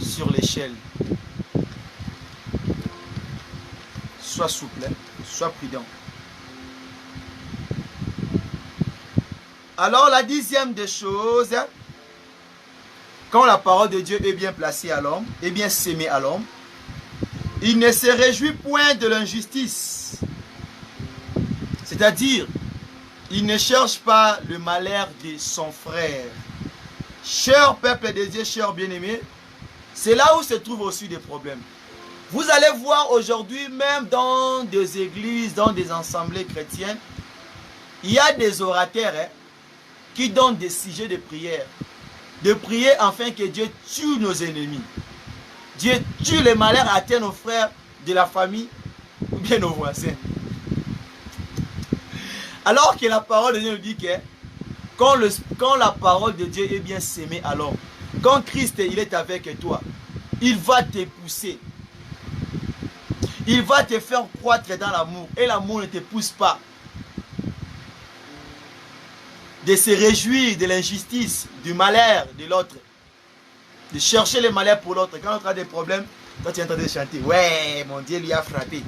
sur l'échelle. Sois souple, sois prudent. Alors la 10e des choses, quand la parole de Dieu est bien placée à l'homme, est bien sémée à l'homme, il ne se réjouit point de l'injustice. C'est-à-dire, il ne cherche pas le malheur de son frère. Cher peuple de Dieu, cher bien-aimé, c'est là où se trouvent aussi des problèmes. Vous allez voir aujourd'hui, même dans des églises, dans des assemblées chrétiennes, il y a des orateurs qui donnent des sujets de prière. De prier afin que Dieu tue nos ennemis. Dieu tue les malheurs à terre nos frères, de la famille ou bien nos voisins. Alors que la parole de Dieu nous dit que quand la parole de Dieu est bien sémée, alors, quand Christ il est avec toi, il va te pousser. Il va te faire croître dans l'amour. Et l'amour ne te pousse pas de se réjouir de l'injustice, du malheur de l'autre. De chercher le malheur pour l'autre. Quand l'autre a des problèmes, toi tu es en train de chanter. Ouais, mon Dieu lui a frappé.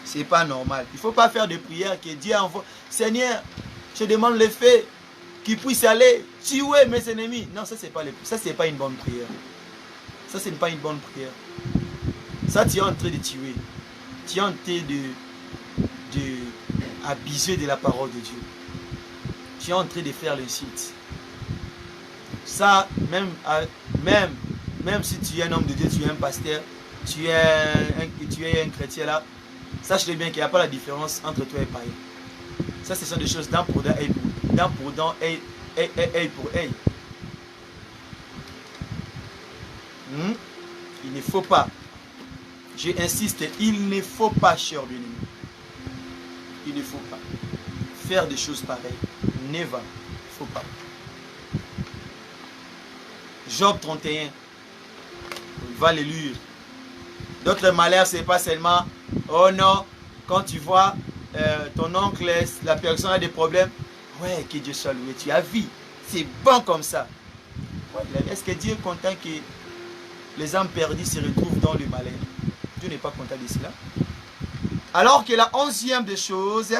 C'est pas normal. Il ne faut pas faire de prière que Dieu envoie. Seigneur, je demande le fait qu'il puisse aller tuer mes ennemis. Non, ça c'est pas une bonne prière. Ça c'est pas une bonne prière. Ça tu es en train de tuer. Tu es en train de abuser de la parole de Dieu. Tu es en train de faire l'insulte. Ça, même si tu es un homme de Dieu, tu es un pasteur, tu es un chrétien là, sache-le bien qu'il n'y a pas la différence entre toi et païen. Ça, ce sont des choses dent pour dent, œil pour œil. Il ne faut pas, j'insiste, il ne faut pas, cher bien-aimé, il ne faut pas faire des choses pareilles. Never, il ne faut pas. Job 31, il va le lire. D'autres malheurs, ce n'est pas seulement, oh non, quand tu vois ton oncle, la personne a des problèmes, ouais, que Dieu soit loué, tu as vu, c'est bon comme ça. Ouais, est-ce que Dieu est content que les âmes perdues se retrouvent dans le malheur? Dieu n'est pas content de cela. Alors que la 11e des choses,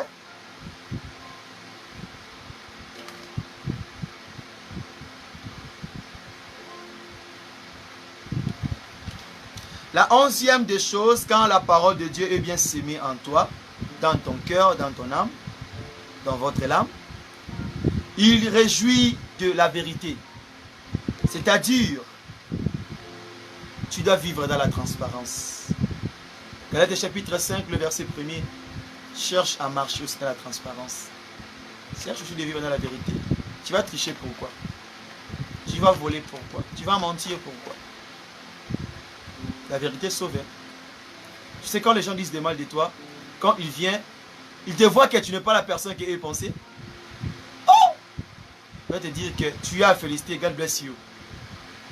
la 11e des choses, quand la parole de Dieu est bien sémée en toi, dans ton cœur, dans ton âme, dans votre âme, il réjouit de la vérité. C'est-à-dire, tu dois vivre dans la transparence. Galates chapitre 5, le verset 1er, cherche à marcher aussi dans la transparence. Cherche aussi de vivre dans la vérité. Tu vas tricher pourquoi? Tu vas voler pourquoi? Tu vas mentir pourquoi? La vérité sauve. Tu sais, quand les gens disent des mal de toi, quand il vient, il te voit que tu n'es pas la personne qu'ils pensaient. Oh! Il va te dire que tu as félicité, God bless you.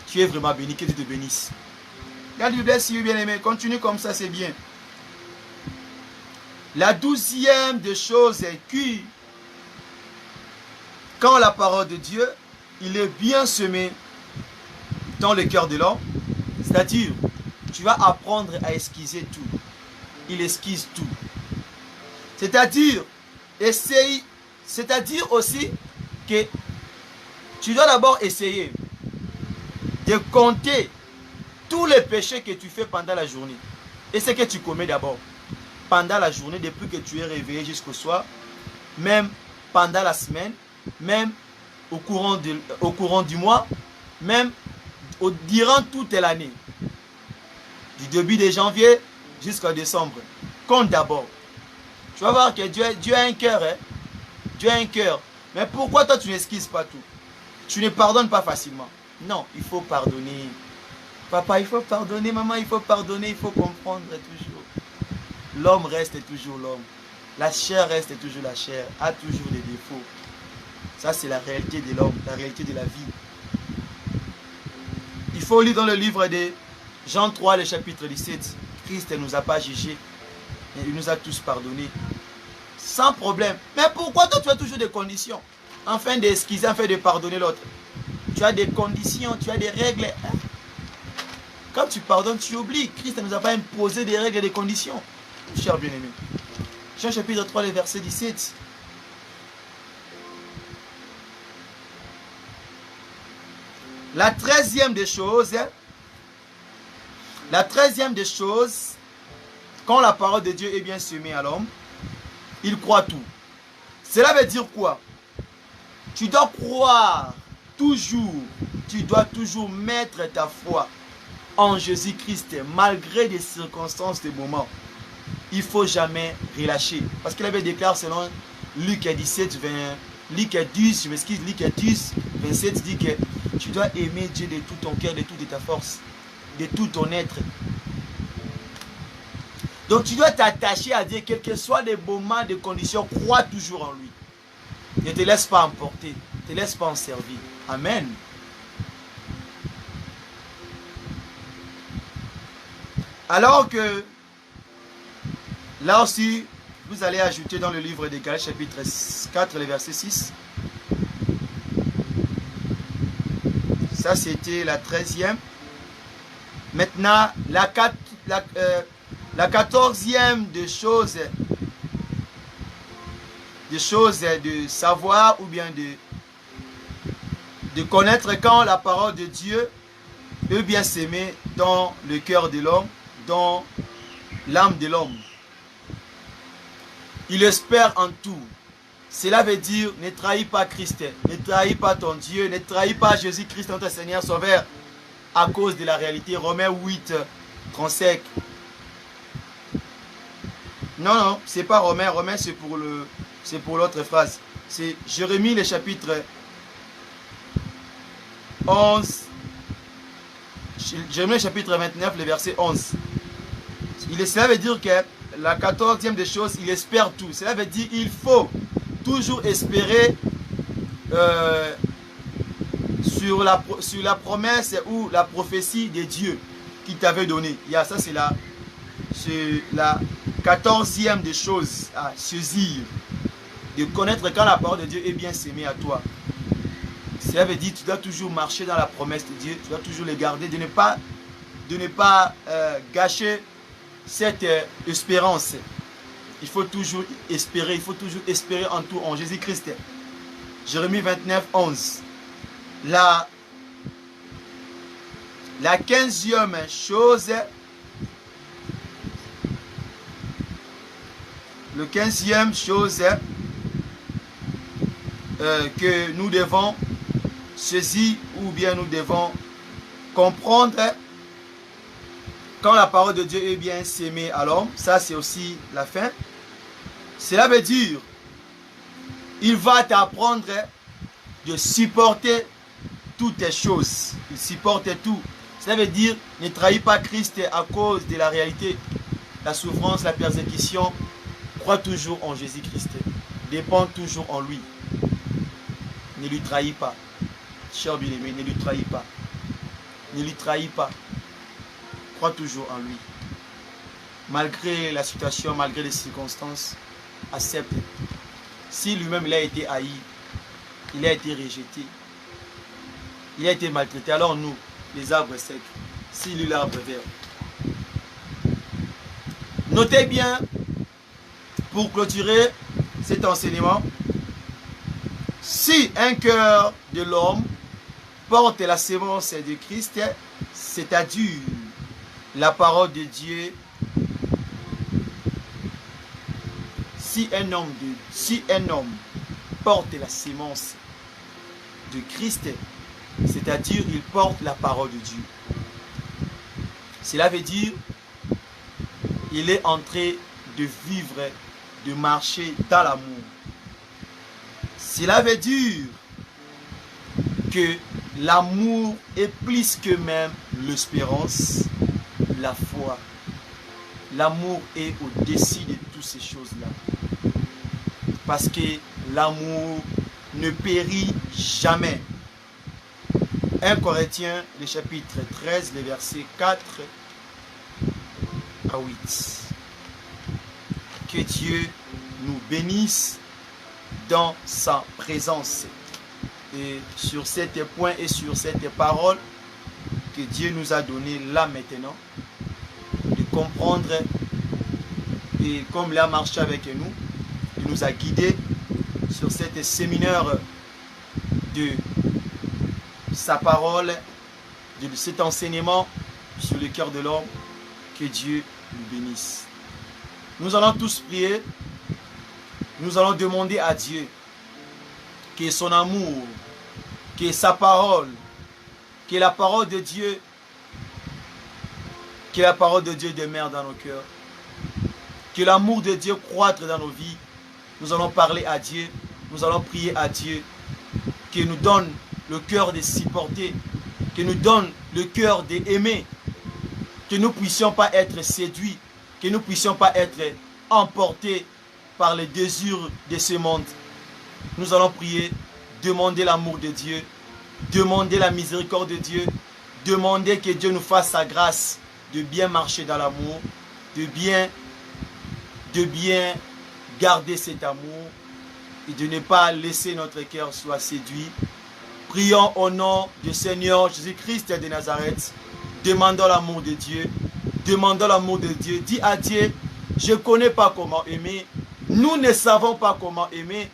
Tu es vraiment béni, que Dieu te bénisse. God bless you, bien-aimé. Continue comme ça, c'est bien. La 12e des choses est que quand la parole de Dieu, il est bien semé dans le cœur de l'homme, c'est-à-dire, tu vas apprendre à esquiser tout. Il esquisse tout. C'est-à-dire, essaye, c'est-à-dire aussi que tu dois d'abord essayer de compter tous les péchés que tu fais pendant la journée. Et ce que tu commets d'abord. Pendant la journée, depuis que tu es réveillé jusqu'au soir, même pendant la semaine, même au courant du mois, même durant toute l'année. Du début de janvier jusqu'à décembre. Compte d'abord. Tu vas voir que Dieu a un cœur. Hein? Dieu a un cœur. Mais pourquoi toi tu n'esquises pas tout? Tu ne pardonnes pas facilement. Non, il faut pardonner. Papa, il faut pardonner. Maman, il faut pardonner. Il faut comprendre toujours. L'homme reste toujours l'homme. La chair reste toujours la chair. A toujours des défauts. Ça, c'est la réalité de l'homme. La réalité de la vie. Il faut lire dans le livre de Jean 3, le chapitre 17. Christ ne nous a pas jugés. Il nous a tous pardonnés. Sans problème. Mais pourquoi toi tu as toujours des conditions? Afin d'esquiser, afin de pardonner l'autre. Tu as des conditions, tu as des règles. Quand tu pardonnes, tu oublies. Christ ne nous a pas imposé des règles et des conditions. Cher bien-aimé. Jean chapitre 3, le verset 17. La 13e des choses, quand la parole de Dieu est bien semée à l'homme, il croit tout. Cela veut dire quoi? Tu dois croire toujours, tu dois toujours mettre ta foi en Jésus-Christ, malgré des circonstances, des moments. Il ne faut jamais relâcher. Parce qu'il avait déclaré selon Luc 17, 20, Luc 10, je m'excuse, Luc 10, 27 dit que tu dois aimer Dieu de tout ton cœur, de toute ta force, de tout ton être. Donc tu dois t'attacher à Dieu, quels que soient les moments, les conditions, crois toujours en lui. Ne te laisse pas emporter, ne te laisse pas en servir. Amen. Alors que, là aussi, vous allez ajouter dans le livre des Galates, chapitre 4, le verset 6. Ça, c'était la 13e. Maintenant, la 14e de choses de savoir ou bien de connaître quand la parole de Dieu peut bien s'aimer dans le cœur de l'homme, dans l'âme de l'homme. Il espère en tout. Cela veut dire ne trahis pas Christ, ne trahis pas ton Dieu, ne trahis pas Jésus-Christ, notre Seigneur Sauveur, à cause de la réalité. Romains 8, 35. Non, non, c'est pas Romains. Romains, c'est pour l'autre phrase. C'est Jérémie, le chapitre 11. Jérémie, le chapitre 29, le verset 11. Cela veut dire que la 14e des choses, il espère tout. Cela veut dire qu'il faut toujours espérer sur la promesse ou la prophétie de Dieu qui t'avait donné. Ça, c'est la 14e des choses à saisir. De connaître quand la parole de Dieu est bien sémée à toi. Cela veut dire que tu dois toujours marcher dans la promesse de Dieu. Tu dois toujours les garder. De ne pas gâcher cette espérance. Il faut toujours espérer. Il faut toujours espérer en tout en Jésus-Christ. Jérémie 29, 11. La 15e chose. Le 15e chose que nous devons saisir ou bien nous devons comprendre quand la parole de Dieu est bien sémée à l'homme, ça c'est aussi la fin. Cela veut dire, il va t'apprendre de supporter toutes les choses. Il supporte tout. Cela veut dire, ne trahis pas Christ à cause de la réalité, la souffrance, la persécution. Crois toujours en Jésus-Christ. Dépends toujours en lui. Ne lui trahis pas. Cher bien-aimé, ne lui trahis pas. Ne lui trahis pas. Crois toujours en lui. Malgré la situation, malgré les circonstances, accepte. Si lui-même il a été haï, il a été rejeté, il a été maltraité, alors nous, les arbres secs, si lui l'arbre vert. Notez bien, pour clôturer cet enseignement, si un cœur de l'homme porte la sémence de Christ, c'est-à-dire la parole de Dieu, si un homme porte la sémence de Christ, c'est-à-dire il porte la parole de Dieu. Cela veut dire il est en train de vivre, de marcher dans l'amour. Cela veut dire que l'amour est plus que même l'espérance, la foi. L'amour est au-dessus de toutes ces choses-là. Parce que l'amour ne périt jamais. 1 Corinthiens, le chapitre 13, les versets 4 à 8. Que Dieu nous bénisse dans sa présence. Et sur cet point et sur cette parole que Dieu nous a donné là maintenant, de comprendre, et comme il a marché avec nous, il nous a guidés sur cette séminaire de sa parole, de cet enseignement sur le cœur de l'homme. Que Dieu nous bénisse. Nous allons tous prier. Nous allons demander à Dieu que son amour, que sa parole, que la parole de Dieu, demeure dans nos cœurs. Que l'amour de Dieu croître dans nos vies. Nous allons parler à Dieu. Nous allons prier à Dieu. Qu'il nous donne le cœur de supporter. Qu'il nous donne le cœur d'aimer. Que nous ne puissions pas être séduits Que nous ne puissions pas être emportés par les désirs de ce monde. Nous allons prier, demander l'amour de Dieu, demander la miséricorde de Dieu, demander que Dieu nous fasse sa grâce de bien marcher dans l'amour, de bien garder cet amour et de ne pas laisser notre cœur soit séduit. Prions au nom du Seigneur Jésus-Christ de Nazareth. Demandons l'amour de Dieu. Demandons l'amour de Dieu. Dis à Dieu, je ne connais pas comment aimer. Nous ne savons pas comment aimer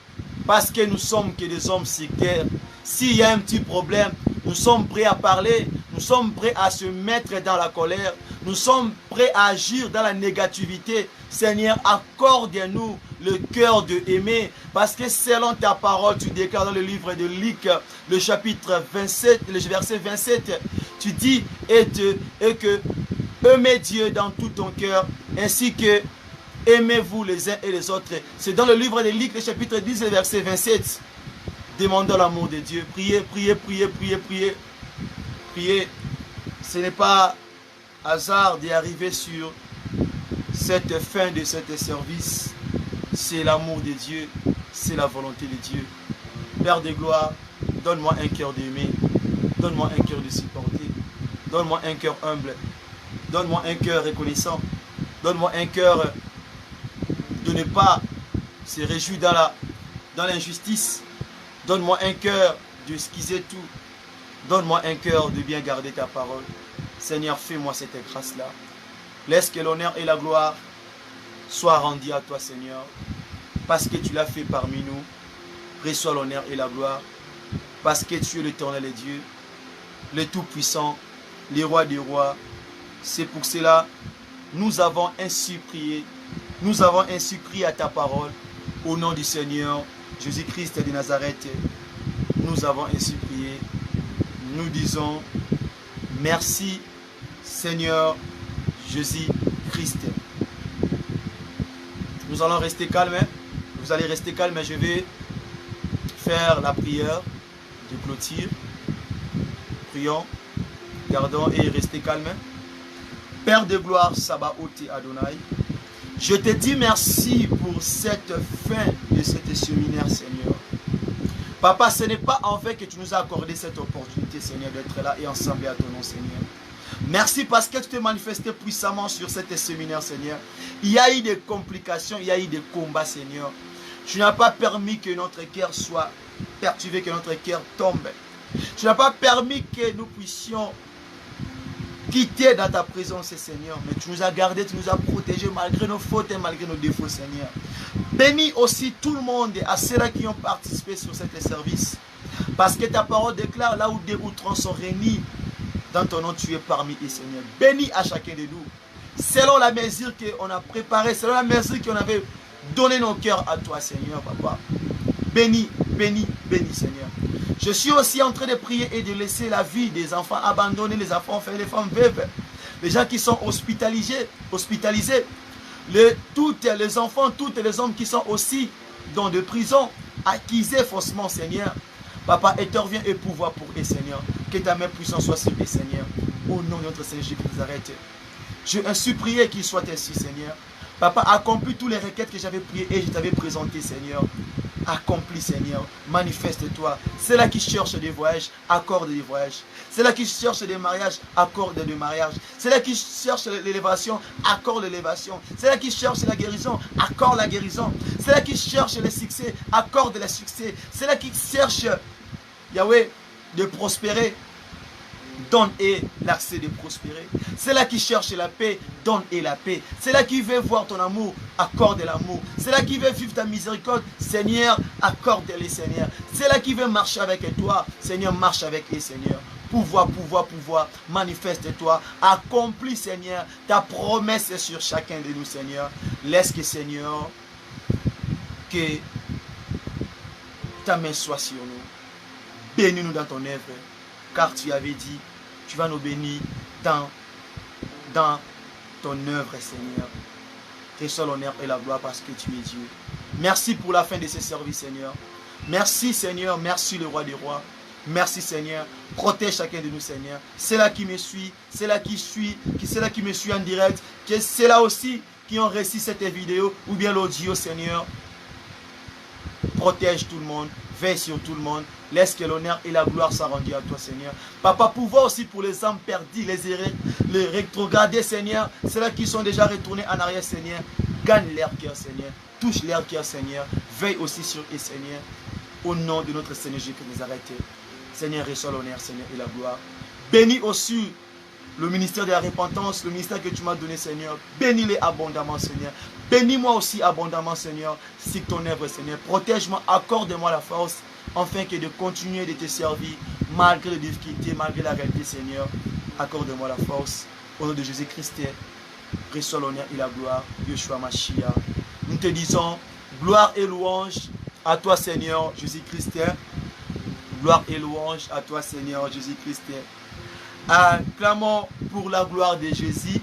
parce que nous sommes que des hommes sectaires. S'il y a un petit problème, nous sommes prêts à parler. Nous sommes prêts à se mettre dans la colère. Nous sommes prêts à agir dans la négativité. Seigneur, accorde-nous le cœur de aimer. Parce que selon ta parole, tu déclares dans le livre de Luc, le chapitre 27, le verset 27, tu dis et que aimez Dieu dans tout ton cœur, ainsi que aimez-vous les uns et les autres. C'est dans le livre de Luc, le chapitre 10, le verset 27. Demandons l'amour de Dieu. Priez, priez, priez, priez, priez. Priez. Ce n'est pas hasard d'y arriver sur cette fin de ce service. C'est l'amour de Dieu, c'est la volonté de Dieu. Père de gloire, donne-moi un cœur d'aimer, donne-moi un cœur de supporter, donne-moi un cœur humble, donne-moi un cœur reconnaissant, donne-moi un cœur de ne pas se réjouir dans l'injustice, donne-moi un cœur de esquiser tout, donne-moi un cœur de bien garder ta parole. Seigneur, fais-moi cette grâce-là. Laisse que l'honneur et la gloire soient rendus à toi, Seigneur, parce que tu l'as fait parmi nous. Reçois l'honneur et la gloire, parce que tu es l'Éternel Dieu, le Tout-Puissant, le Roi des rois. C'est pour cela nous avons ainsi prié. Nous avons ainsi crié à ta parole, au nom du Seigneur Jésus-Christ de Nazareth. Nous avons ainsi prié. Nous disons merci, Seigneur Jésus-Christ. Nous allons rester calmes. Vous allez rester calmes. Je vais faire la prière de clôture. Prions, gardons et restez calmes. Père de gloire, Sabaoth et Adonai, je te dis merci pour cette fin de cet séminaire, Seigneur. Papa, ce n'est pas en fait que tu nous as accordé cette opportunité, Seigneur, d'être là et ensemble à ton nom, Seigneur. Merci parce que tu t'es manifesté puissamment sur cet séminaire, Seigneur. Il y a eu des complications, il y a eu des combats, Seigneur. Tu n'as pas permis que notre cœur soit perturbé, que notre cœur tombe. Tu n'as pas permis que nous puissions quitter dans ta présence, Seigneur. Mais tu nous as gardés, tu nous as protégés malgré nos fautes et malgré nos défauts, Seigneur. Bénis aussi tout le monde, à ceux-là qui ont participé sur cet service. Parce que ta parole déclare, là où des outrants sont réunis, dans ton nom, tu es parmi eux, Seigneur. Bénis à chacun de nous. Selon la mesure qu'on a préparée, selon la mesure qu'on avait donné nos cœurs à toi, Seigneur, Papa. Bénis, bénis, bénis, Seigneur. Je suis aussi en train de prier et de laisser la vie des enfants abandonnés, les enfants orphelins, les femmes veuves, les gens qui sont hospitalisés, tous les enfants, tous les hommes qui sont aussi dans des prisons, accusés faussement, Seigneur. Papa, interviens et pouvoir pour eux, Seigneur. Que ta main puissante soit sur eux, Seigneur. Au nom de notre Seigneur Jésus, arrête. Je suis prié qu'il soit ainsi, Seigneur. Papa, accomplis tous les requêtes que j'avais priées et je t'avais présentées, Seigneur. Accomplis, Seigneur. Manifeste-toi. C'est là qui cherche des voyages, accorde des voyages. C'est là qui cherche des mariages, accorde des mariages. C'est là qui cherche l'élévation, accorde l'élévation. C'est là qui cherche la guérison, accorde la guérison. C'est là qui cherche le succès, accorde le succès. C'est là qui cherche, Yahweh, de prospérer. Donne et l'accès de prospérer. C'est là qui cherche la paix, donne et la paix. C'est là qui veut voir ton amour, accorde l'amour. C'est là qui veut vivre ta miséricorde, Seigneur, accorde-les, Seigneur. C'est là qui veut marcher avec toi, Seigneur, marche avec eux, Seigneur. Pouvoir, pouvoir, pouvoir, manifeste-toi, accomplis, Seigneur, ta promesse est sur chacun de nous, Seigneur. Laisse que, Seigneur, que ta main soit sur nous. Bénis-nous dans ton œuvre. Car tu avais dit, tu vas nous bénir dans ton œuvre, Seigneur. Reçois l'honneur et la gloire parce que tu es Dieu. Merci pour la fin de ce service, Seigneur. Merci, Seigneur. Merci, le Roi des rois. Merci, Seigneur. Protège chacun de nous, Seigneur. C'est là qui me suit, c'est là qui suit, c'est là qui me suit en direct. C'est là aussi qui ont reçu cette vidéo ou bien l'audio, Seigneur. Protège tout le monde, veille sur tout le monde. Laisse que l'honneur et la gloire soient rendus à toi, Seigneur. Papa, pouvoir aussi pour les âmes perdues, les rétrogradés, Seigneur. Ceux-là qui sont déjà retournés en arrière, Seigneur. Gagne leur cœur, Seigneur. Touche leur cœur, Seigneur. Veille aussi sur eux, Seigneur. Au nom de notre Seigneur Jésus qui nous a arrêtés. Seigneur, reçois l'honneur, Seigneur, et la gloire. Bénis aussi le ministère de la repentance, le ministère que tu m'as donné, Seigneur. Bénis-les abondamment, Seigneur. Bénis-moi aussi abondamment, Seigneur, si ton œuvre, Seigneur. Protège-moi, accorde-moi la force, afin que de continuer de te servir, malgré les difficultés, malgré la réalité, Seigneur. Accorde-moi la force. Au nom de Jésus-Christ, reçois l'honneur et la gloire. Yeshua Mashiach. Nous te disons, gloire et louange à toi, Seigneur, Jésus-Christ. Gloire et louange à toi, Seigneur, Jésus-Christ. Acclamons pour la gloire de Jésus.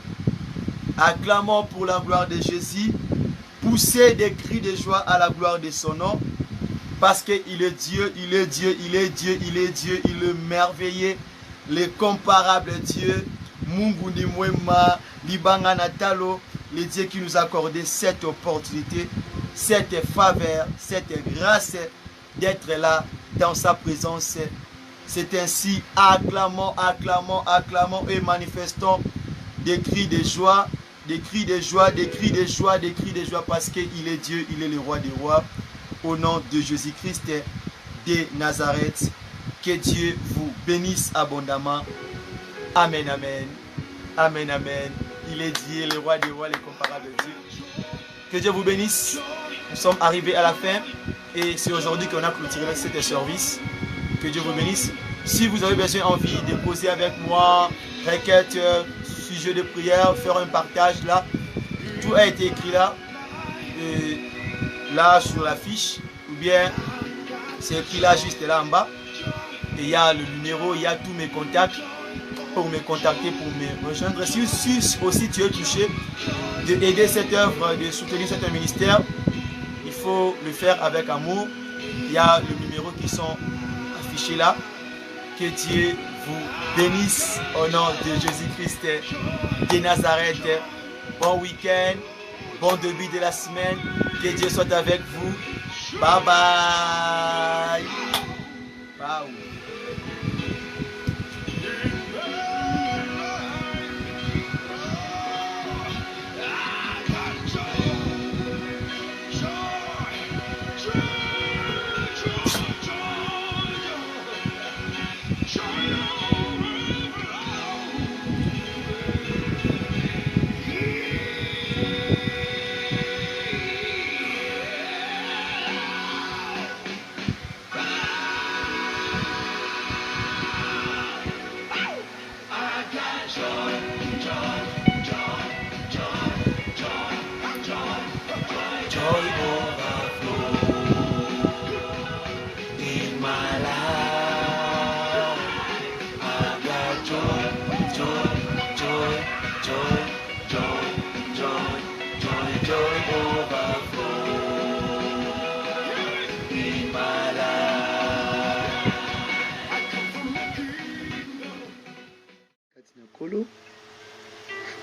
Acclamons pour la gloire de Jésus. Poussez des cris de joie à la gloire de son nom. Parce qu'il est Dieu, il est Dieu, il est Dieu, il est Dieu, il est merveilleux, l'incomparable Dieu. Mungu ni mwema, libanga natalo, le Dieu qui nous a accordé cette opportunité, cette faveur, cette grâce d'être là dans sa présence. C'est ainsi, acclamons, acclamons, acclamons et manifestons des cris de joie, des cris de joie, des cris de joie, des cris de joie, parce qu'il est Dieu, il est le roi des rois. Au nom de Jésus-Christ de Nazareth, que Dieu vous bénisse abondamment. Amen, amen. Amen, amen. Il est Dieu, le roi des rois, l'incomparable Dieu. Que Dieu vous bénisse. Nous sommes arrivés à la fin et c'est aujourd'hui qu'on a clôturé cet service. Que Dieu vous bénisse. Si vous avez besoin envie de poser avec moi, requête, sujet de prière, faire un partage là, tout a été écrit là. Là sur la fiche, ou bien c'est écrit là juste là en bas. Et il y a le numéro, il y a tous mes contacts pour me contacter, pour me rejoindre. Si aussi tu es touché d'aider cette œuvre, de soutenir cet ministère, il faut le faire avec amour. Il y a le numéro qui sont affichés là. Que Dieu vous bénisse au nom de Jésus-Christ de Nazareth. Bon week-end, bon début de la semaine. Que Dieu soit avec vous. Bye bye. Bye.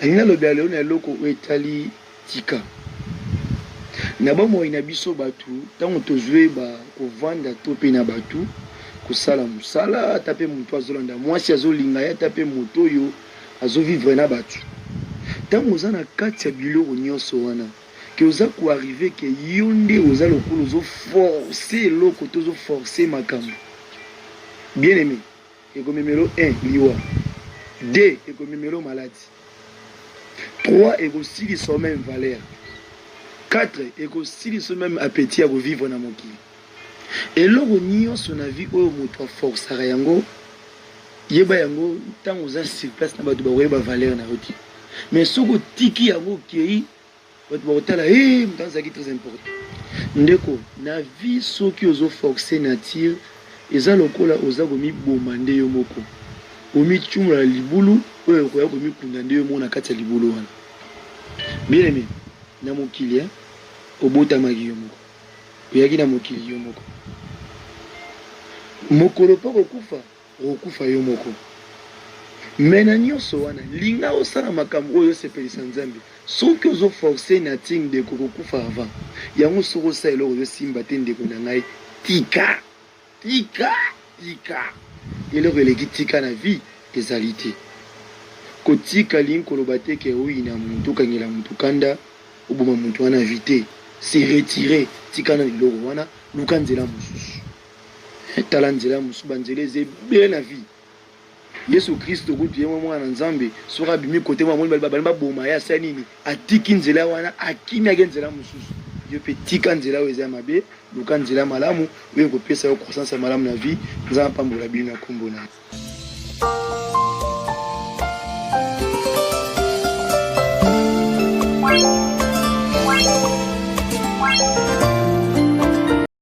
Alina lobiale on a loko etali tika. Na ba mo ina biso batu, tango tozwe ba kovanda tope na batu, kosala musala tape mutu azolanda mwasi azolinga ya tape moto yo azovivre na batu. Tango oza na kati ya biloko nyonso wana, ke oza ko arriver ke yonde oza lokolo zo forcer loko tozo forcer makambo. Bien aimé, eko numéro 1 liwa. 2 eko numéro maladie. 3 eko sili so même valeur. 4 eko sili so même appétit à vivre na mokili. Eloko nyonso na vie oyo moto force yango yeba yango tango oza sur place na bato ba valeur na roti. Mais soko tiki yango kei bato ba otala mutanza ki très important. Ndeko na vie soki ozo forcer nature eza lokola oza komi bomande yo moko. Omi chumula libulu oyo koya komi kunda ndeyo mona kati ya libulu wana. Bien aimé, na mokili obota magi yo moko. Oyaki na mokili yo moko. Mokolo pa kokufa yo moko. mena nyonso wana linga osala makambo oyo osepelisa nzambe soki ozoforce na ti ndeko kokufa avant yango soki osala eloko ozosimba te ndeko na ngai tika eloko eleki tika na vie ezali te kotika lingi koloba te ke oyina muntu okangela muntu kanda oboma muntu wana vi te se retire tika na liloko wana luka nzela mosusu tala nzela mosusu banzela eza ebele na vie Yesu Kristo kutu ye mwana nzambe soka bimi kote mwa moni bali baboma ya sa nini atiki nzela wana akimi ake nzela mosusu yo pe tika nzela oyo eza mabe luka nzela malamu oyo kopesa yo croissance ya malamu na vie nzambe apambola bino na kombo na ye.